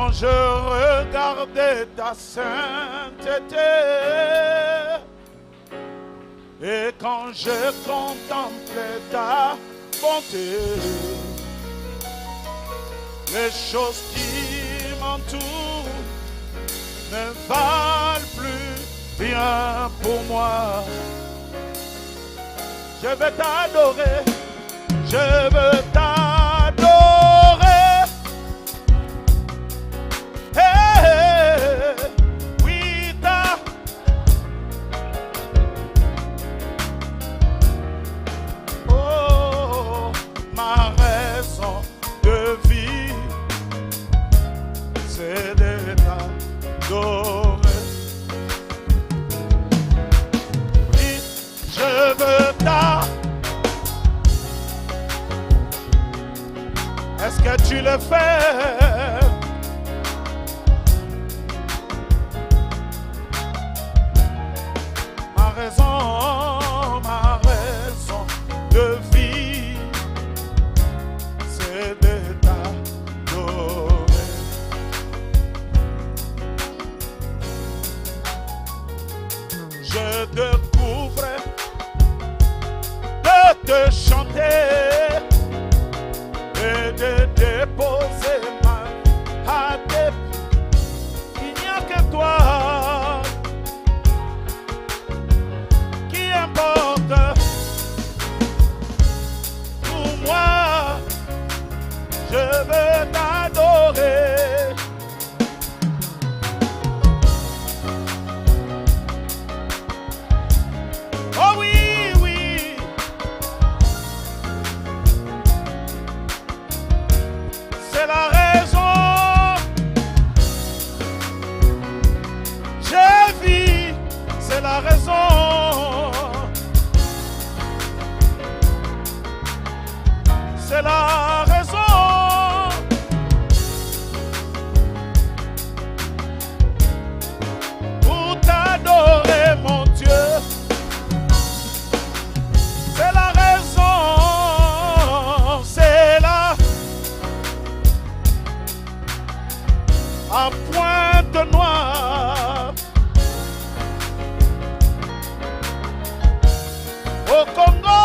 Quand je regardais ta sainteté et quand je contemplais ta bonté, les choses qui m'entourent ne valent plus rien pour moi. Je veux t'adorer, je veux t'adorer. Hey, oui, oh, ma raison de vie, c'est de t'adorer. Oui, je veux t'adorer. Est-ce que tu le fais? Ma raison de vie, c'est de t'adorer. Je découvre de te chanter et de déposer ma vie à tes pieds. Il n'y a que toi. Pour moi, je veux t'adorer. Oh oui, oui. C'est la raison. Je vis, c'est la raison. C'est la raison pour t'adorer, mon Dieu. C'est la raison, c'est là à pointe noire au Congo,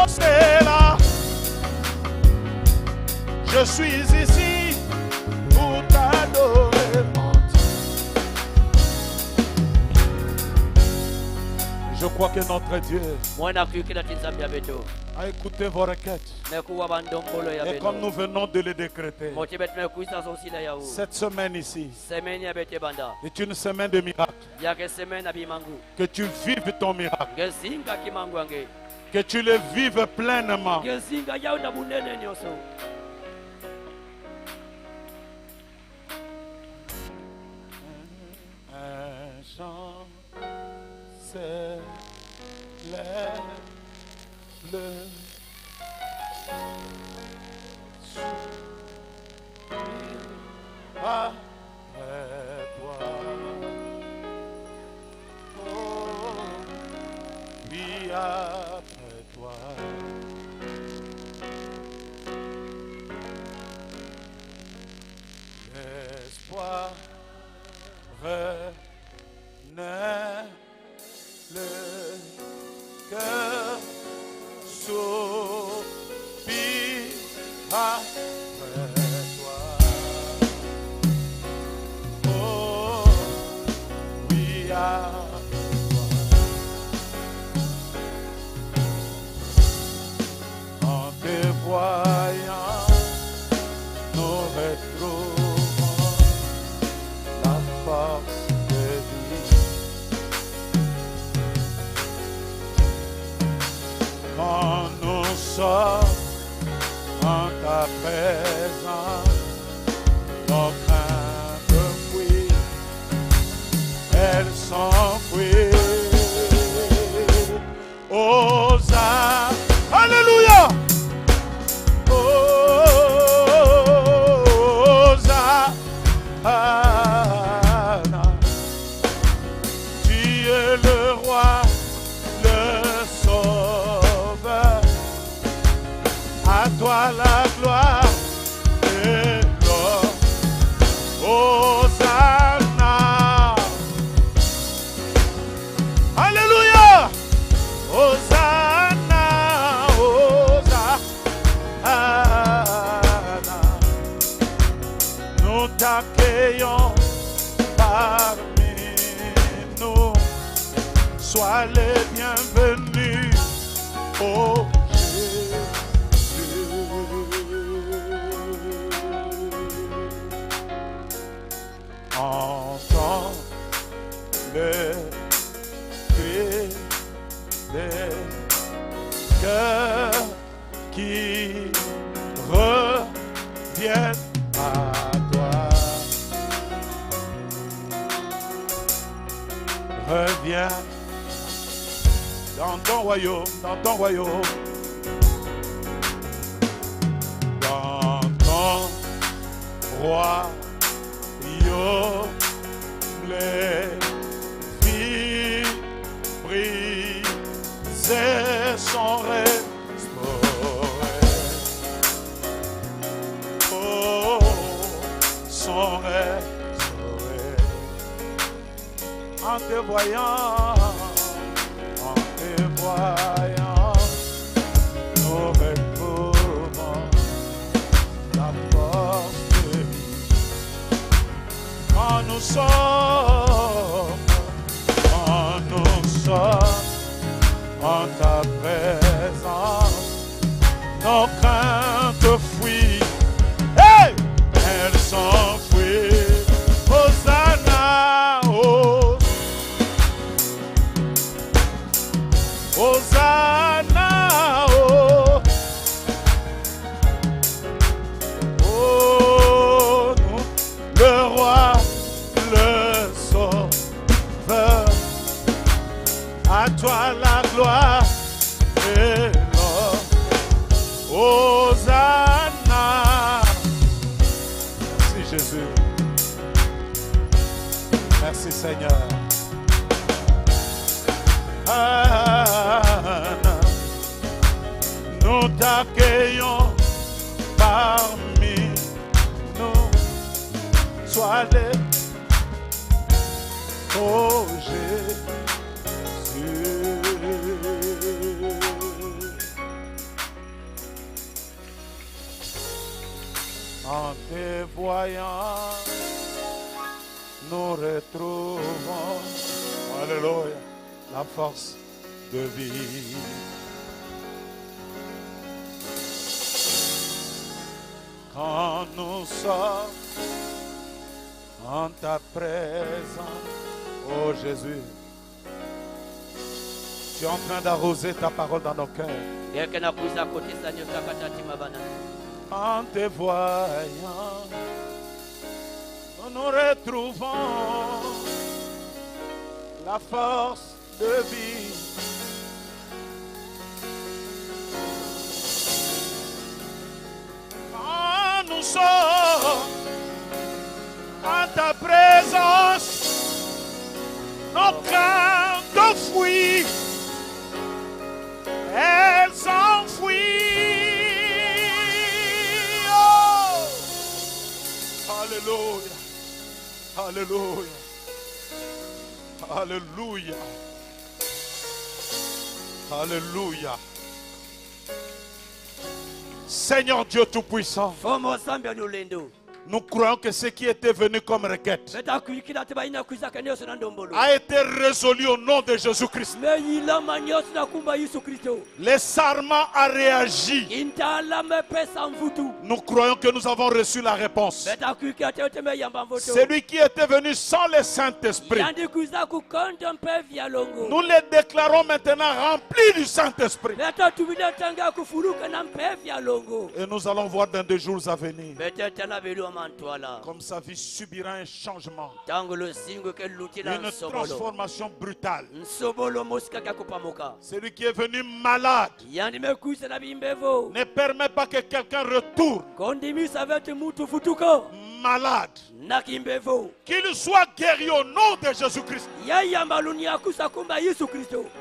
c'est là. Je suis ici pour t'adorer, mon Dieu. Je crois que notre Dieu a écouté vos requêtes. Et comme nous venons de le décréter, cette semaine ici est une semaine de miracles. Que tu vives ton miracle. Que tu le vives pleinement. Le après toi, oh, oui, après toi, l'espoir renaît, le cœur soupire après toi. Oh, oui, après toi. En te voyant, nous retrouvons la force de vie. Quand nous sommes en ta présence, nos craintes fuient, elles s'enfuient. Hosanna, alléluia. Hosanna, tu es le roi, le sauveur. À toi la gloire et l'or. t'accueillons parmi nous. Sois les bienvenus, oh Jésus. Entends le cri des cœurs qui reviennent à toi. Reviens dans ton royaume, dans ton royaume, dans ton royaume. Les vies brisées sont restaurées. Oh, sont restaurées. En te voyant, nous retrouvons la force de vie. Quand nous sommes en ta présence, nos craintes fuient, hey! Elles s'enfuient. Hosanna, oh. Hosanna, oh. Oh, le roi, le sauveur, à toi la gloire et l'or. Hosanna. Merci Jésus. Merci Seigneur. Nous t'accueillons parmi nous. Sois les, oh Jésus. En te voyant, nous retrouvons, alléluia, la force de vie. Quand nous sommes en ta présence, oh Jésus, tu es en train d'arroser ta parole dans nos cœurs. En te voyant, nous nous retrouvons la force de vie. Quand nous sommes en ta présence, nos craintes fuient, elles s'enfuient. Alléluia, alléluia, alléluia, alléluia. Seigneur Dieu Tout-Puissant, nous croyons que ce qui était venu comme requête a été résolu au nom de Jésus-Christ. Le sarment a réagi. Nous croyons que nous avons reçu la réponse. Celui qui était venu sans le Saint-Esprit, nous le déclarons maintenant rempli du Saint-Esprit. Et nous allons voir dans 2 jours à venir comme sa vie subira un changement, une transformation brutale. Celui qui est venu malade ne permet pas que quelqu'un retourne malade. Qu'il soit guéri au nom de Jésus-Christ.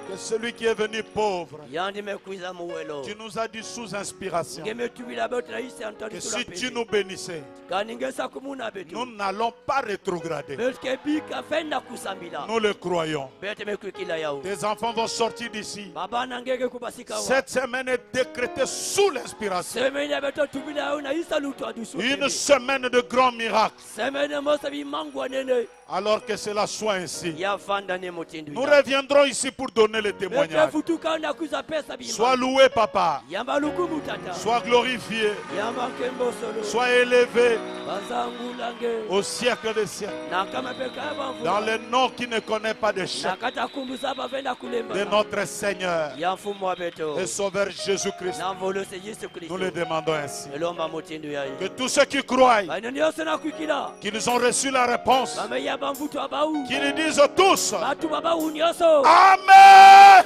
Que celui qui est venu pauvre, tu nous as dit sous inspiration que si tu nous bénissais, nous n'allons pas rétrograder. Nous le croyons. Tes enfants vont sortir d'ici. Cette semaine est décrétée sous l'inspiration. Une semaine de grande grand miracle. Alors que cela soit ainsi. Nous reviendrons ici pour donner le témoignage. Sois loué, papa. Sois glorifié. Sois élevé au siècle des siècles. Dans le nom qui ne connaît pas de chef de notre Seigneur et Sauveur Jésus-Christ. Nous le demandons ainsi. Que tous ceux qui croient, qu'ils ont reçu la réponse, qu'ils disent tous Amen.